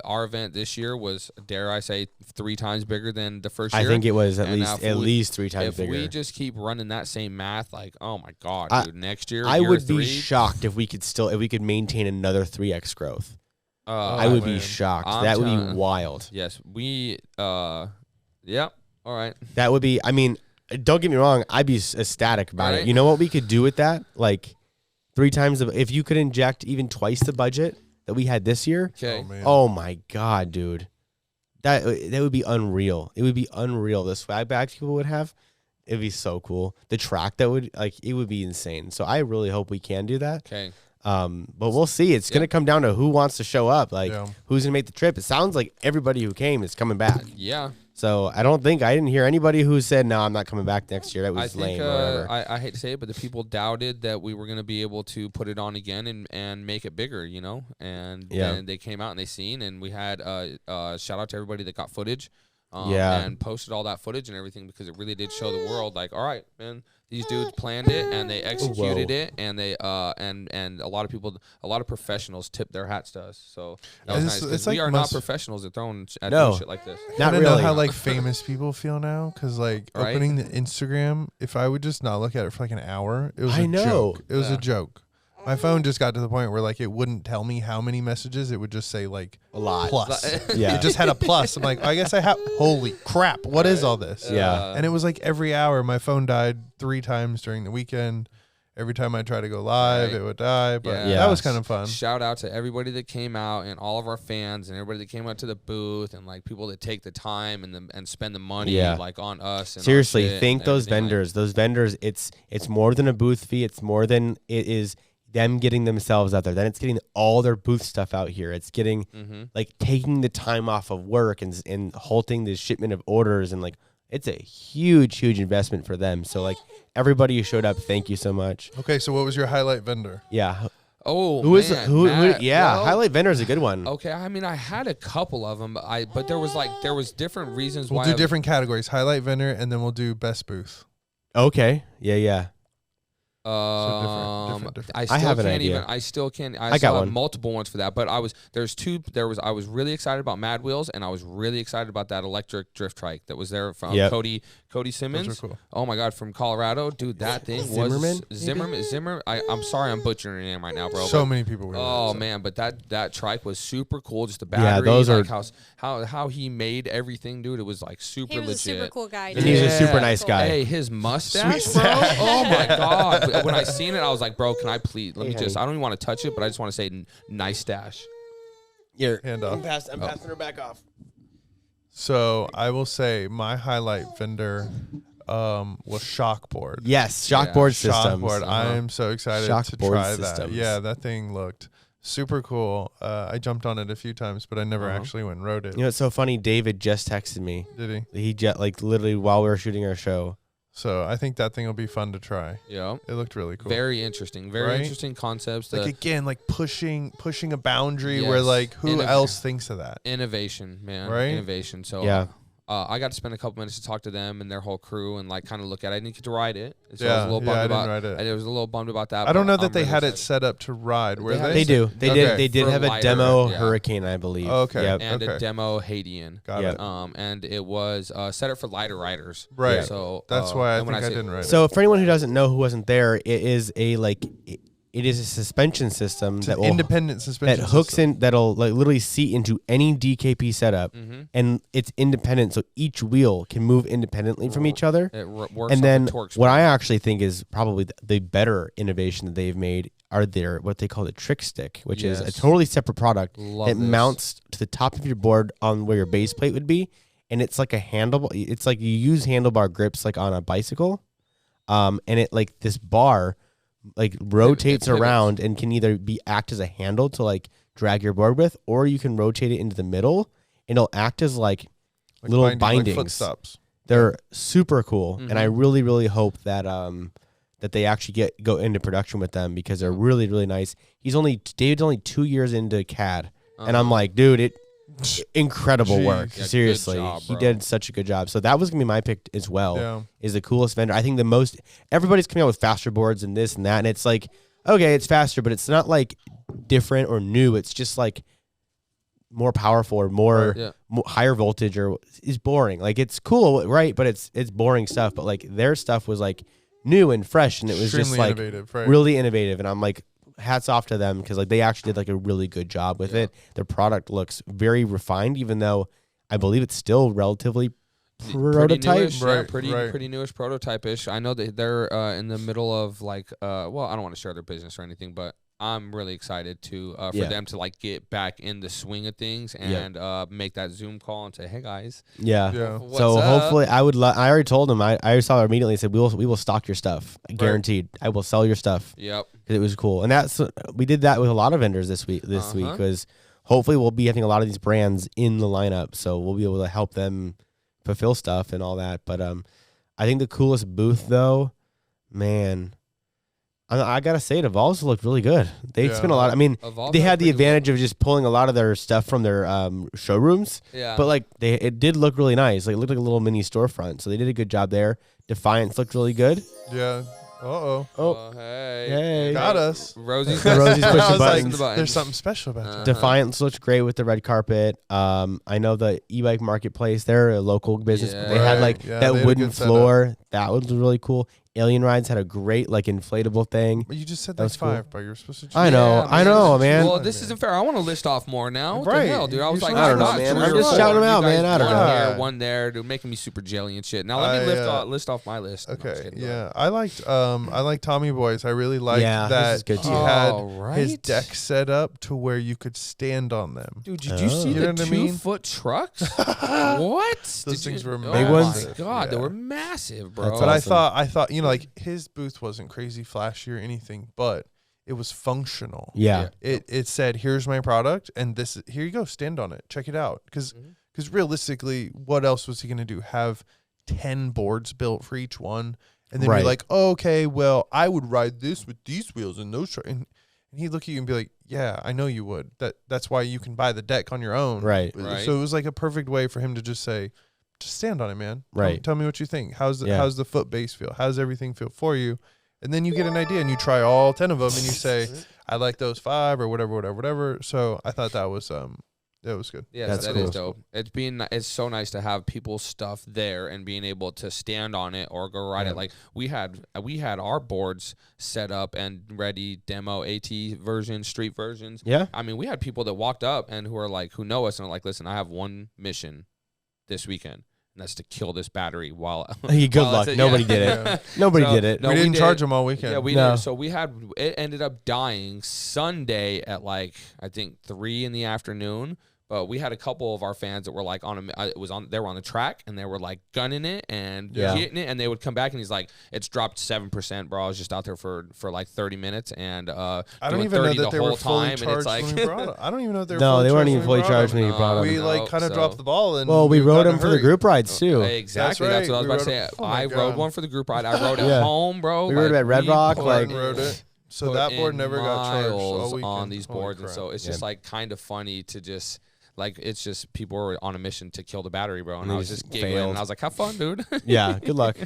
our event this year was, dare I say, 3 times bigger than the first year. I think it was at least 3 times bigger. If we just keep running that same math, like, oh my God, dude, next year, I would be shocked if we could maintain another 3x growth. I would be shocked. That would be wild. Yes, yeah. All right. That would be. I mean, don't get me wrong. I'd be ecstatic about it. You know what we could do with that? Like 3 times. If you could inject even twice the budget that we had this year. Okay. Oh my God, dude. That would be unreal. It would be unreal. The swag bags people would have. It'd be so cool. The track it would be insane. So I really hope we can do that. Okay. But we'll see. It's gonna come down to who wants to show up. Like who's gonna make the trip. It sounds like everybody who came is coming back. Yeah. So I didn't hear anybody who said no, I'm not coming back next year. That was lame. Or whatever. I hate to say it, but the people doubted that we were gonna be able to put it on again and make it bigger. You know, and then they came out and they seen, and we had shout out to everybody that got footage. And posted all that footage and everything, because it really did show the world, like, all right, man, these dudes planned it and they executed it, and they and a lot of professionals tipped their hats to us. So that was nice, because we are not professionals at doing shit like this. Not really. Know how like famous people feel now, because like opening the Instagram, if I would just not look at it for like an hour, it was a joke. It was a joke. My phone just got to the point where like it wouldn't tell me how many messages. It would just say like a lot plus. It just had a plus. I'm like, I guess I have. Holy crap! What is all this? And it was like every hour my phone died 3 times during the weekend. Every time I try to go live, it would die. But that was kind of fun. Shout out to everybody that came out, and all of our fans, and everybody that came out to the booth, and like people that take the time and spend the money like on us. And seriously, thank those vendors. Like, those vendors, it's more than a booth fee. It's more than it is them getting themselves out there. Then it's getting all their booth stuff out here. It's getting like taking the time off of work and halting the shipment of orders, and like it's a huge investment for them. So like everybody who showed up, thank you so much. Okay, so what was your highlight vendor? Yeah. Oh, who? Matt, yeah, well, highlight vendor is a good one. Okay, I mean, I had a couple of them, but there was different reasons why. We'll do different categories: highlight vendor, and then we'll do best booth. Okay. Yeah. Different. I have an idea. I still can't. I got multiple ones for that, but I was really excited about Mad Wheels, and I was really excited about that electric drift trike that was there from Cody Simmons. Those are cool. Oh my God, from Colorado, dude, that thing was Zimmerman. I'm sorry, I'm butchering your name right now, bro. So many people were. Oh man, but that trike was super cool. Just the battery, those like how he made everything, dude. It was like super legit. He was a super cool guy. And he's a super nice guy. Hey, his mustache, bro. Oh my God. When I seen it, I was like, bro, can I please? Let me just. I don't even want to touch it, but I just want to say, nice stash. Here, hand off. I'm passing her back off. So I will say my highlight vendor was Shockboard. Yes, Shockboard systems. Shockboard. I am so excited to try that. Yeah, that thing looked super cool. I jumped on it a few times, but I never actually went and rode it. You know, it's so funny. David just texted me. Did he? He like literally while we were shooting our show. So I think that thing will be fun to try. Yeah, it looked really cool. Very interesting. Very interesting concepts. Like again, like pushing a boundary where like who else thinks of that? Innovation, man. Right? Innovation. So yeah. I got to spend a couple minutes to talk to them and their whole crew and like kind of look at it. I didn't get to ride it. So I was a little bummed about ride it. I was a little bummed about that. I don't know that they had it set up to ride. Were they? They do. They did have a demo Hurricane, I believe. Okay. Yep. And a demo Hadean. Got it. And it was set up for lighter riders. Right. So that's why I didn't ride it. So for anyone who doesn't know, who wasn't there, it is a like it is a suspension system that will independent suspension that hooks system. in, that'll like literally seat into any DKP setup, and it's independent, so each wheel can move independently from each other. It works. And then torque what I actually think is probably the better innovation that they've made are their what they call the trick stick, which is a totally separate product. It mounts to the top of your board on where your base plate would be, and it's like a handlebar. It's like you use handlebar grips like on a bicycle, and it like this bar like rotates around and can either act as a handle to like drag your board with, or you can rotate it into the middle and it'll act as like little bindings. Like foot stops. They're super cool, and I really, really hope that that they actually go into production with them because they're really, really nice. David's only 2 years into CAD, and I'm like, dude, incredible work. Yeah, Seriously, job, he did such a good job. So that was gonna be my pick as well. Yeah. Is the coolest vendor. I think everybody's coming out with faster boards and this and that, and it's like, okay, it's faster, but it's not like different or new. It's just like more powerful or more higher voltage, or is boring. Like it's cool, right? But it's boring stuff. But like their stuff was like new and fresh, and it was extremely just like innovative, right? really innovative. And I'm like, hats off to them because like they actually did like a really good job with it. Their product looks very refined, even though I believe it's still relatively prototype. Pretty newish, prototype-ish. I know that they're in the middle of like well, I don't want to share their business or anything, but I'm really excited to for them to like get back in the swing of things and make that Zoom call and say, "Hey guys, so hopefully I already told them. I saw her immediately and said, we will stock your stuff, guaranteed. I will sell your stuff." Yep, it was cool, and we did that with a lot of vendors this week. Because hopefully we'll be having a lot of these brands in the lineup, so we'll be able to help them fulfill stuff and all that. But I think the coolest booth though, man. I gotta say, it Evolves looked really good. They spent a lot. I mean, they had the advantage of just pulling a lot of their stuff from their showrooms. Yeah. But like, it did look really nice. Like, it looked like a little mini storefront. So they did a good job there. Defiance looked really good. Yeah. Oh, hey. Got us. Rosie's pushing buttons. There's something special about that. Defiance looked great with the red carpet. I know the e-bike marketplace. They're a local business. But they had like that wooden floor. That was really cool. Alien Rides had a great like inflatable thing. But you just said that's 5, but you're supposed to. I know, man. Well, this isn't fair. I want to list off more now. What the hell, dude? I was like, I don't know, man. I'm just shouting them out, man. I don't know. One there, dude, making me super jelly and shit. Now let me list off my list. Okay, I liked Tommy Boy's. I really liked that he had his deck set up to where you could stand on them. Dude, did you see the 2-foot trucks? What? Those things were big ones. Oh my god, they were massive, bro. But I thought, like his booth wasn't crazy flashy or anything, but it was functional. Yeah. It said, "Here's my product, and here you go, stand on it, check it out." Because realistically, what else was he going to do? Have 10 boards built for each one, and then you're like, oh, okay, well, I would ride this with these wheels and those. And he'd look at you and be like, "Yeah, I know you would. That's why you can buy the deck on your own." Right. So it was like a perfect way for him to just say, just stand on it, man. Right. Tell me what you think. How's the foot base feel? How's everything feel for you? And then you get an idea and you try all 10 of them and you say, I like those 5 or whatever. So I thought that was good. Yeah, that is dope. It's so nice to have people's stuff there and being able to stand on it or go ride it. Like we had our boards set up and ready, demo AT versions, street versions. Yeah. I mean, we had people that walked up and who know us and are like, listen, I have one mission this weekend, and that's to kill this battery while good luck. Nobody did it. Nobody did it. No, we didn't charge them all weekend. Yeah, we did. So it ended up dying Sunday at like I think 3 in the afternoon. But we had a couple of our fans that were like they were on the track and they were like gunning it and getting it, and they would come back and he's like, it's dropped 7%, bro. I was just out there for like 30 minutes and I don't even know that they were fully charged when we brought it. I don't even know if they were no, they weren't even fully charged when you brought them. We like kind of dropped the ball and we rode them for the group rides too. Exactly, that's what I was about to say. I rode one for the group ride. I rode it home, bro. We rode it at Red Rock, rode it. So that board never got charged on these boards, and so it's just like kind of funny to just. Like, it's just people were on a mission to kill the battery, bro. And I was just giggling. And I was like, have fun, dude. Yeah, good luck.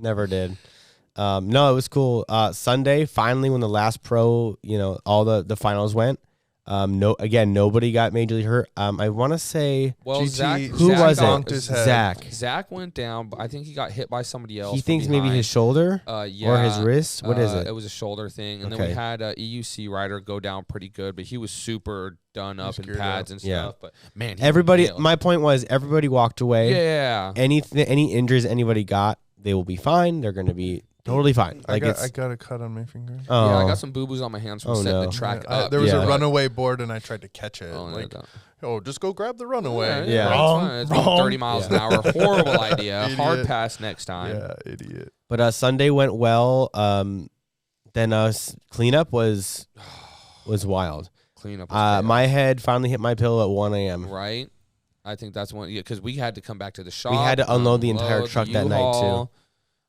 Never did. No, it was cool. Sunday, finally, when the last pro, all the finals went, Nobody got majorly hurt. I want to say, Zach, who was it? Zach. Zach went down, but I think he got hit by somebody else. He thinks maybe his shoulder, or his wrist. What is it? It was a shoulder thing, and then we had a EUC rider go down pretty good, but he was super done up in pads and stuff. But man, everybody. My point was everybody walked away. Yeah. Any injuries anybody got, they will be fine. They're going to be totally fine. I got a cut on my finger. Oh. Yeah, I got some boo-boos on my hands from setting the track up. There was a runaway board, and I tried to catch it. Just go grab the runaway. Yeah. Wrong. It's 30 miles an hour. Horrible idea. Hard pass next time. Yeah, idiot. But Sunday went well. Then cleanup was wild. Cleanup was my head finally hit my pillow at 1 a.m. Right. I think that's one, because we had to come back to the shop. We had to unload the entire truck that night too.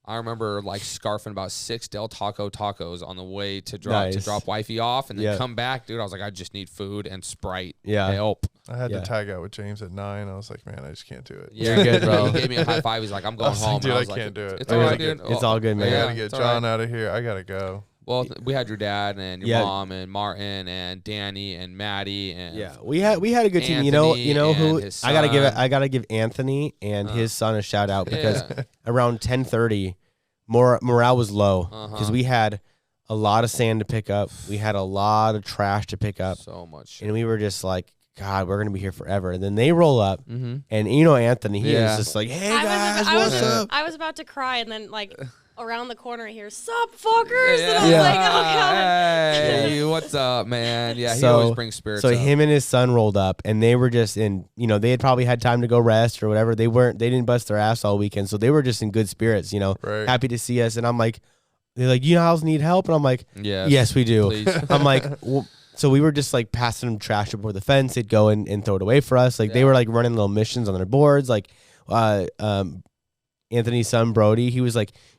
I remember scarfing about 6 Del Taco tacos on the way to drop wifey off, and then come back, dude. I was like, I just need food and Sprite. Yeah, help. I had to tag out with James at 9. I was like, man, I just can't do it. Yeah, you're good, bro. He gave me a high five. He's like, I'm going home. Dude, I can't do it. It's all right, dude. It's all good, man. I gotta get John out of here. I gotta go. Well, we had your dad and your mom and Martin and Danny and Maddie and we had a good team. You know who I gotta give Anthony and his son a shout out, because around 10:30, morale was low because we had a lot of sand to pick up. We had a lot of trash to pick up. So much, and we were just like, God, we're gonna be here forever. And then they roll up, and Anthony, he is just like, hey guys, what's up? I was about to cry, and then around the corner, I hear, sup, fuckers? And I was like, oh, God. Hey, what's up, man? Yeah, he always brings spirits up. Him and his son rolled up, and they were just in, they had probably had time to go rest or whatever. They didn't bust their ass all weekend, so they were just in good spirits, happy to see us. And I'm like, they're like, you guys need help? And I'm like, yes, we do. Please. I'm like, well, so we were just passing them trash over the fence. They'd go and throw it away for us. They were running little missions on their boards. Anthony's son Brody, he was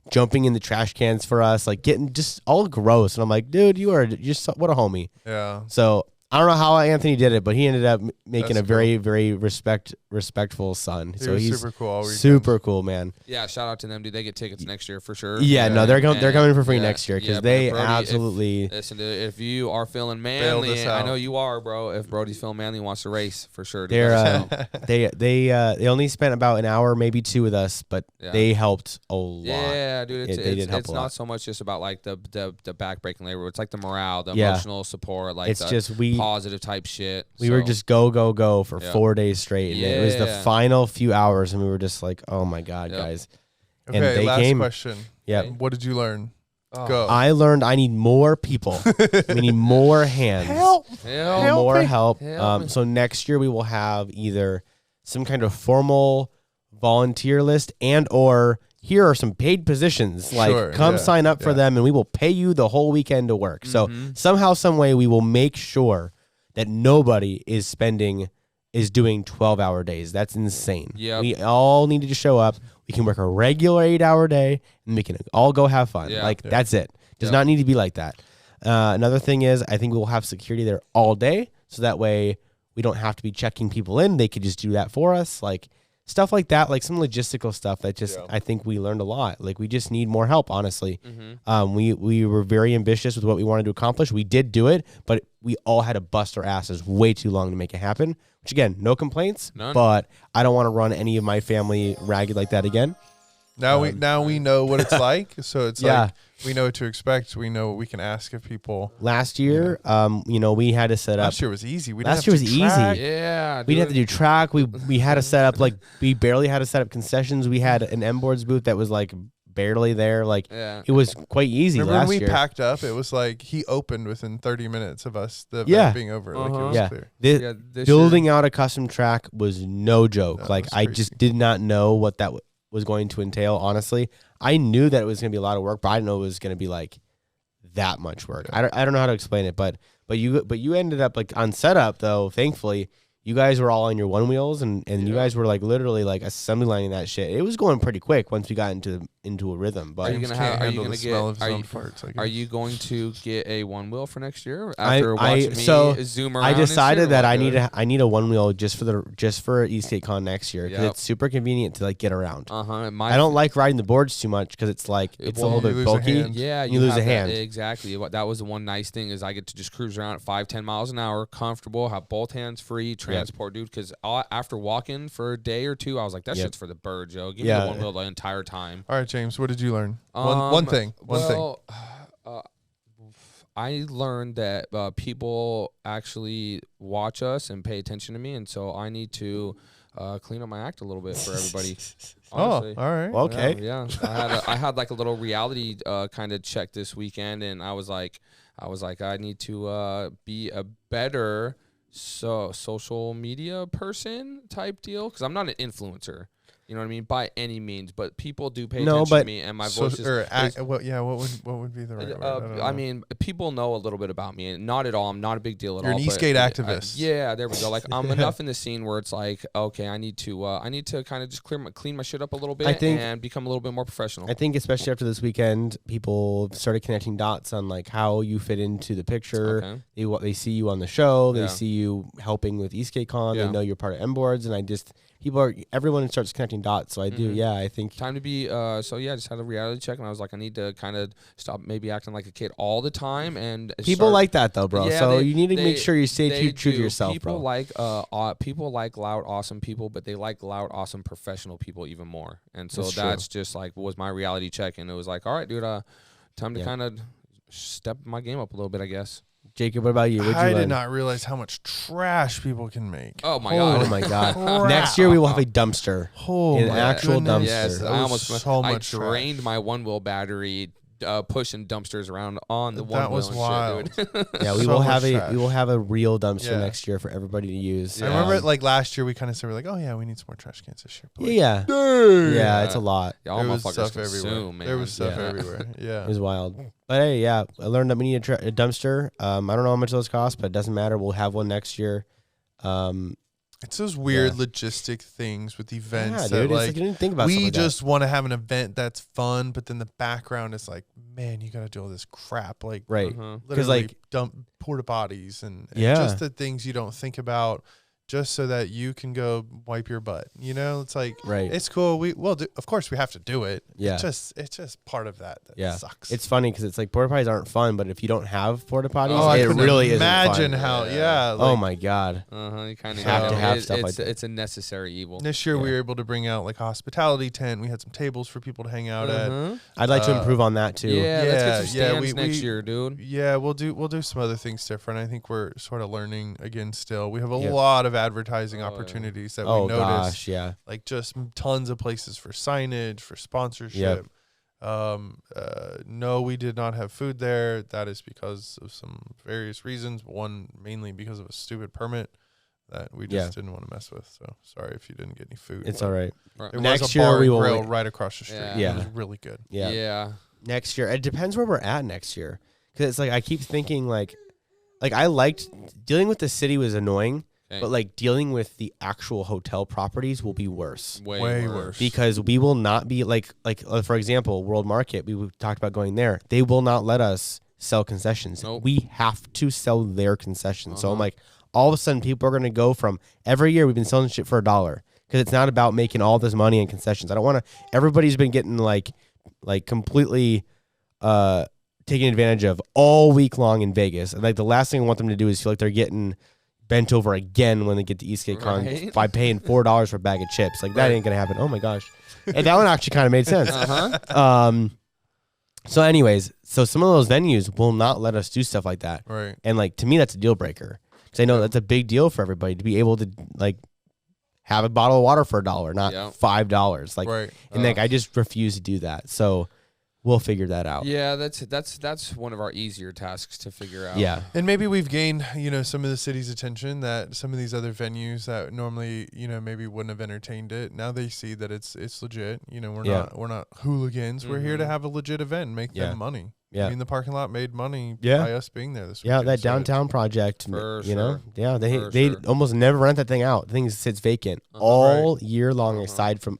jumping in the trash cans for us, getting just all gross. And I'm like, dude, you are just what a homie. Yeah. So I don't know how Anthony did it, but he ended up making a very, very respectful son. He's super cool. All super cool, man. Yeah, shout out to them, dude. They get tickets next year for sure. Yeah, no, they're coming for free next year, because they Brody, absolutely. Listen, dude, if you are feeling manly, I know you are, bro. If Brody's feeling manly, wants to race for sure. They only spent about an hour, maybe 2 with us, but they helped a lot. Yeah, dude, it's not so much just about the back-breaking labor. It's the morale, the emotional support. It's just positive type shit. We were just go for 4 days straight, and it was the final few hours, and we were just like, oh my God, guys. Okay, and they last question. Yeah. What did you learn? Go. I learned I need more people. We need more hands. More help. So next year we will have either some kind of formal volunteer list or here are some paid positions. Come sign up for them, and we will pay you the whole weekend to work. So somehow, some way, we will make sure that nobody is doing 12-hour days. That's insane. Yep. We all need to just show up. We can work a regular 8-hour day, and we can all go have fun. That's it. Does not need to be like that. Another thing is, I think we will have security there all day, so that way we don't have to be checking people in. They could just do that for us. Stuff like that, some logistical stuff that just I think we learned a lot. We just need more help, honestly. We were very ambitious with what we wanted to accomplish. We did do it, but we all had to bust our asses way too long to make it happen. Which again, no complaints. None. But I don't want to run any of my family ragged like that again. Now we know what it's like, so it's we know what to expect. We know what we can ask of people. Last year, we had to set up. Last year was easy. Last year was easy. Yeah, we didn't have to do track. We had to set up we barely had to set up concessions. We had an MBoards booth that was barely there. It was quite easy. Remember last when we year. Packed up? It was he opened within 30 minutes of us the event being over. It was clear. Building out a custom track was no joke. I just did not know what that was going to entail, honestly. I knew that it was going to be a lot of work, but I didn't know it was going to be that much work. I don't know how to explain it, but you ended up on setup though. Thankfully, you guys were all on your one wheels and you guys were like literally like assembly lining that shit. It was going pretty quick once we got into a rhythm. But are you going to get a one wheel for next year after watching me zoom around? I decided that I need a one wheel just for Esk8Con next year because it's super convenient to like get around. I don't like riding the boards too much because it's like it's a little bit bulky. Yeah, you lose a hand. Exactly. That was the one nice thing is I get to just cruise around at 5-10 miles an hour, comfortable, have both hands free. Transport, dude, because after walking for a day or two, I was like, that shit's for the birds, yo. Give me the one wheel the entire time. All right, James, what did you learn? One thing. I learned that people actually watch us and pay attention to me, and so I need to clean up my act a little bit for everybody. Honestly. Oh, all right. Well, okay. Yeah. I had like a little reality kind of check this weekend, and I was like, I need to be a better social media person type deal because I'm not an influencer. You know what I mean? By any means, but people do pay attention to me, and my voice what would be the right word? I mean, people know a little bit about me, and not at all. I'm not a big deal at all. You're an Esk8 activist. Yeah, there we go. Like I'm enough in the scene where it's like, okay, I need to kind of just clean my shit up a little bit and become a little bit more professional. I think especially after this weekend, people started connecting dots on like how you fit into the picture. Okay. They see you on the show. They see you helping with Esk8Con. They know you're part of MBoards, and everyone starts connecting dots. So I do, I think time to be. Just had a reality check, and I was like, I need to kind of stop maybe acting like a kid all the time. And people like that though, bro. So you need to make sure you stay true to yourself, people bro. People like loud, awesome people, but they like loud, awesome, professional people even more. And so that's just like was my reality check, and it was like, all right, dude, time to kind of step my game up a little bit, I guess. Jacob, what about you? I did not realize how much trash people can make. Oh my god! Oh my god! Next year we will have a dumpster. An actual dumpster. Yes, I drained my one wheel battery. Pushing dumpsters around on the one wheel. That was wild. Shit, dude. Yeah, we will have a real dumpster next year for everybody to use. I remember like last year we kind of said we're like, oh yeah, we need some more trash cans this year. But yeah, it's a lot. Yeah, all motherfuckers consume, man. There was stuff everywhere. Yeah, it was wild. But hey, I learned that we need a dumpster. I don't know how much those cost, but it doesn't matter. We'll have one next year. It's those weird logistic things with events that dude, like you didn't think about we just want to have an event that's fun, but then the background is like, man, you got to do all this crap, like because like dump porta potties and just the things you don't think about, just so that you can go wipe your butt. You know, it's like it's cool. Of course we have to do it. Yeah, it's just part of that sucks. It's funny because it's like porta potties aren't fun, but if you don't have porta potties, it really isn't fun. Imagine how like, oh my god. You kind of have to have stuff like that. It's a necessary evil. This year we were able to bring out like a hospitality tent. We had some tables for people to hang out at. I'd like to improve on that too. Yeah, let's get some stands next year, dude. Yeah, we'll do some other things different. I think we're sort of learning again. Still, we have a lot of advertising opportunities that we noticed. Like just tons of places for signage, for sponsorship. No, we did not have food there. That is because of some various reasons. One mainly because of a stupid permit that we just didn't want to mess with. So sorry if you didn't get any food. It's all right. There was a bar and grill right across the street. Yeah, it was really good. Yeah. Next year, it depends where we're at next year, because it's like I keep thinking like I liked dealing with the city was annoying. But like dealing with the actual hotel properties will be worse. Way worse. Because we will not be like for example, World Market, we talked about going there. They will not let us sell concessions. Nope. We have to sell their concessions. So I'm like, all of a sudden people are going to go from every year we've been selling shit for $1 because it's not about making all this money in concessions. I don't want to. Everybody's been getting like completely taken advantage of all week long in Vegas. And like the last thing I want them to do is feel like they're getting bent over again when they get to Esk8Con by paying $4 for a bag of chips. Like that ain't gonna happen. Oh my gosh. And that one actually kind of made sense. So anyways, so some of those venues will not let us do stuff like that. Right. And like to me that's a deal breaker. Because I know that's a big deal for everybody to be able to like have a bottle of water for $1, not $5. Like and like I just refuse to do that. So we'll figure that out. Yeah, that's one of our easier tasks to figure out. Yeah. And maybe we've gained, some of the city's attention that some of these other venues that normally, maybe wouldn't have entertained it. Now they see that it's legit. We're not hooligans. We're here to have a legit event and make them money. Yeah. I mean, the parking lot made money Yeah. by us being there this week. Yeah, that downtown project, For you know, sure. yeah, For they sure. almost never rent that thing out. The thing sits vacant Uh-huh. all year long, aside from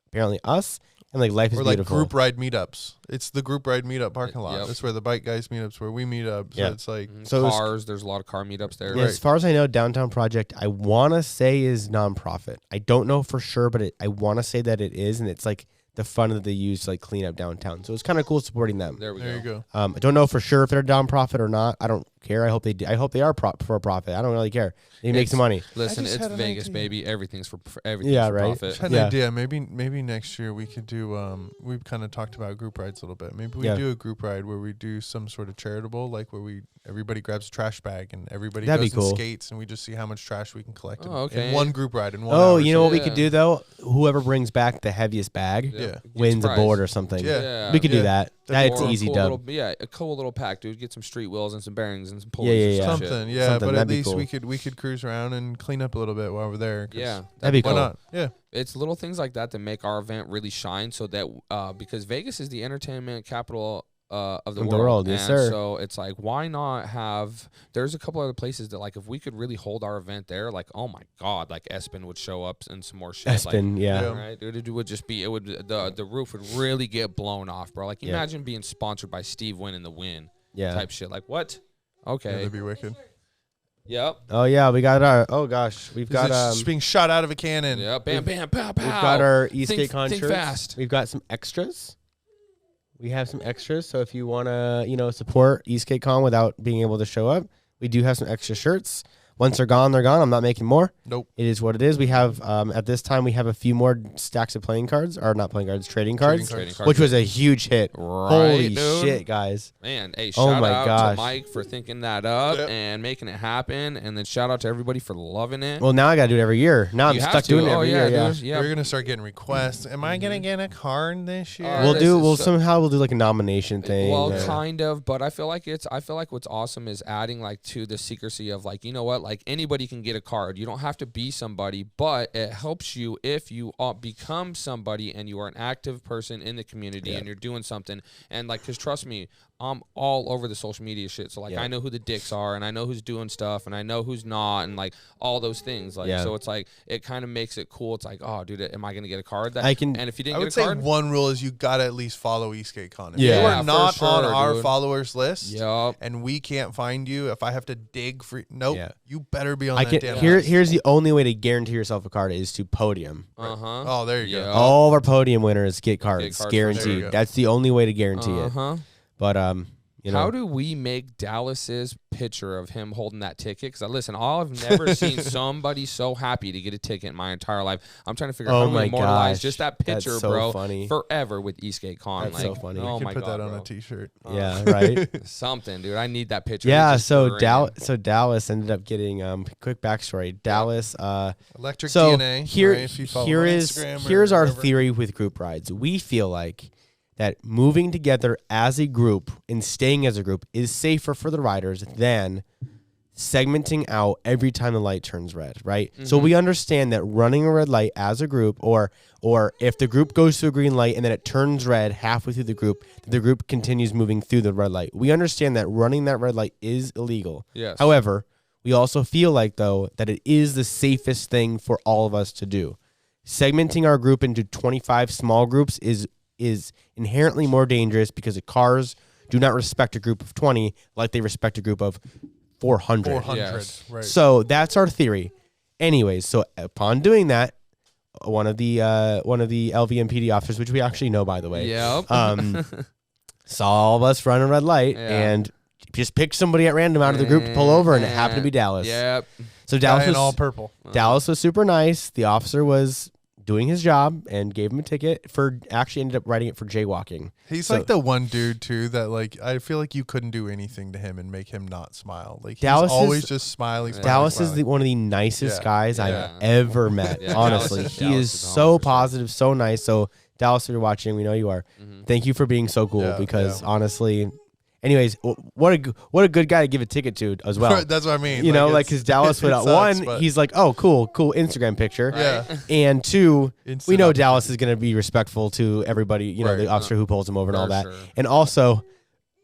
apparently us and like Life is Or like Beautiful. group ride meetups. It's the group ride meetup parking lot. Yep. That's where the bike guys meet ups, where we meet up. So Yeah. it's like, So cars, there's a lot of car meetups there. Yeah, as far as I know, Downtown Project, I want to say is nonprofit. I don't know for sure, but I want to say that it is, and it's like the fund that they use to like clean up downtown. So it's kind of cool supporting them. There you go. I don't know for sure if they're a nonprofit or not. I don't care. I hope they do. I hope they are for a profit. I don't really care. They make some money. Listen, just it's had an Vegas, idea. baby. Everything's for everything's Yeah, for right. profit. Just had an idea. Maybe next year we could do. We've kind of talked about group rides a little bit. Maybe we do a group ride where we do some sort of charitable, like where everybody grabs a trash bag and everybody That'd goes be cool. and skates, and we just see how much trash we can collect okay. in one group ride in 1 Oh, hour. you know what we Yeah. could do though? Whoever brings back the heaviest bag Yeah. wins a prize. board or something. Yeah. We could do that. That'd be That's Or a easy cool dub. a cool little pack, dude. Get some street wheels and some bearings and some Yeah, pulleys. yeah, or some shit. Something, yeah. Something, But that'd at be least cool. we could cruise around and clean up a little bit while we're there. Yeah, That'd be Why cool. not? Yeah. It's little things like that that make our event really shine. So that because Vegas is the entertainment capital of the world. Yes, and sir. So it's like, why not have? There's a couple other places that, like, if we could really hold our event there, like, oh my god, like Espen would show up and some more shit. Espen, like, yeah. right. It would just be. It would the roof would really get blown off, bro. Like, imagine being sponsored by Steve Wynn in the Win. Yeah. Type shit. Like, what? Okay. Yeah, that'd be wicked. Yep. Oh yeah, we got our. Oh gosh, we've got just being shot out of a cannon. Yep. Bam, bam, pow, pow. We've got our Think Esk8Con shirts. fast. We've got some extras. We have some extras, so if you want to, support Esk8Con without being able to show up, we do have some extra shirts. Once they're gone, they're gone. I'm not making more. Nope. It is what it is. We have, at this time, we have a few more stacks of playing cards, or not playing cards, trading cards, which was a huge hit. Right, Holy dude. shit, guys. Man, hey, Oh shout my out gosh. to Mike for thinking that up Yep. and making it happen. And then shout out to everybody for loving it. Well, now I got to do it every year. Now I'm You have stuck to. doing it Oh, every yeah, year. Yeah. dude. Yeah. We're gonna start getting requests. Am I gonna get a card this year? This is We'll so- somehow do like a nomination thing. Well, or- kind of, but I feel like what's awesome is adding like to the secrecy of like, you know what, like anybody can get a card. You don't have to be somebody, but it helps you if you become somebody and you are an active person in the community and you're doing something. And like, cause trust me, I'm all over the social media shit. So like, I know who the dicks are and I know who's doing stuff and I know who's not and like all those things. Like, so it's like, it kind of makes it cool. It's like, oh, dude, am I going to get a card? That I can. And if you didn't I get would a say card, one rule is you gotta at least follow Esk8Con. If Yeah. you Yeah, are for not sure, on our dude. followers list, Yup. and we can't find you, if I have to dig for Yeah. you better be on I that can. damn list. Here's the only way to guarantee yourself a card is to podium. uh-huh. Oh, there you Yeah. go. All of our podium winners get cards, cards for sure. There you guaranteed. go. That's the only way to guarantee it. Uh-huh. But How do we make Dallas's picture of him holding that ticket? Because listen, I've never seen somebody so happy to get a ticket in my entire life. I'm trying to figure out how my to immortalize gosh. just that That's picture, so bro, funny. forever with Esk8Con. That's like, so funny. Oh You my can put god, that on bro. a t-shirt. Yeah, right. Something, dude. I need that picture. Yeah. It's just So burning. Dallas ended up getting quick backstory. Dallas. Electric So DNA. here, right, if you follow on Instagram or here's our whatever. theory with group rides. We feel like that moving together as a group and staying as a group is safer for the riders than segmenting out every time the light turns red, right? So we understand that running a red light as a group, or if the group goes to a green light and then it turns red halfway through the group continues moving through the red light. We understand that running that red light is illegal. Yes. However, we also feel like, though, that it is the safest thing for all of us to do. Segmenting our group into 25 small groups is inherently more dangerous because the cars do not respect a group of 20 like they respect a group of 400. 400, Yes. right. So that's our theory. Anyways, so upon doing that, one of the LVMPD officers, which we actually know, by the way, Yep. saw all of us run a red light Yeah. and just picked somebody at random out of the group to pull over, and it happened to be Dallas. Yep. So Guy Dallas in was all purple. Dallas was super nice. The officer was doing his job and gave him a ticket for actually ended up writing it for jaywalking. He's So- like the one dude too that like I feel like you couldn't do anything to him and make him not smile. Like Dallas he's always is- just smiling. Dallas is one of the nicest Yeah. guys Yeah. I've ever met. Yeah, Honestly, Dallas is- he Dallas is is so 100%. positive, so nice. So Dallas, if you're watching, we know you are. Thank you for being so cool. Yeah, because yeah. honestly, anyways, what a good guy to give a ticket to as well. That's what I mean. You know, it's- like because Dallas put it out sucks, one, but- he's like, oh, cool Instagram picture. yeah. And two, we Instant know opportunity. Dallas is going to be respectful to everybody, you know, Right. the officer who pulls him over and all For that. sure. And also,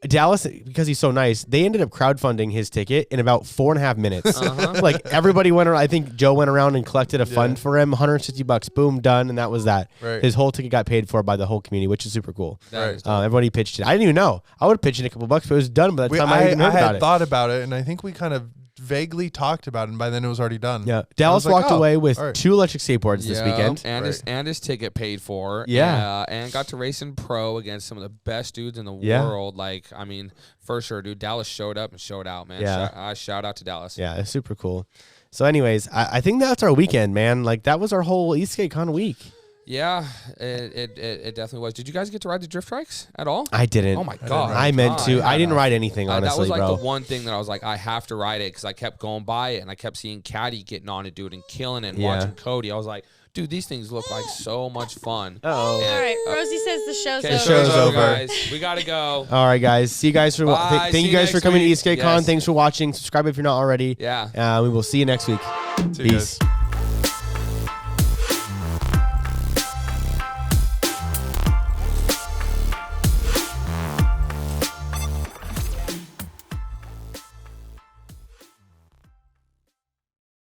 Dallas, because he's so nice, they ended up crowdfunding his ticket in about 4.5 minutes. Like everybody went around. I think Joe went around and collected a fund for him, $160. Boom, done, and that was that. Right. His whole ticket got paid for by the whole community, which is super cool. Right. Everybody pitched it. I didn't even know. I would have pitched in a couple bucks, but it was done by the time I even heard about it. I had thought about it, and I think we kind of vaguely talked about it, and by then it was already done. Yeah, Dallas walked away with 2 electric skateboards this weekend, and his ticket paid for. Yeah, and got to race in pro against some of the best dudes in the world. Like, I mean, for sure, dude. Dallas showed up and showed out, man. Yeah, shout out to Dallas. Yeah, it's super cool. So, anyways, I think that's our weekend, man. Like that was our whole Esk8Con week. Yeah, it definitely was. Did you guys get to ride the drift trikes at all? I didn't. Oh my god, I meant to. I didn't ride anything, honestly, that was like bro. the one thing that I was like, I have to ride it because I kept going by it and I kept seeing Caddy getting on it, dude, and killing it and watching Cody. I was like, dude, these things look like so much fun. All right, Rosie says the show's over. Show's over, guys. We gotta go. All right, guys. See you guys for thank you guys for coming to Esk8Con. Yes. Thanks for watching. Subscribe if you're not already. Yeah. We will see you next week. See you Peace. guys.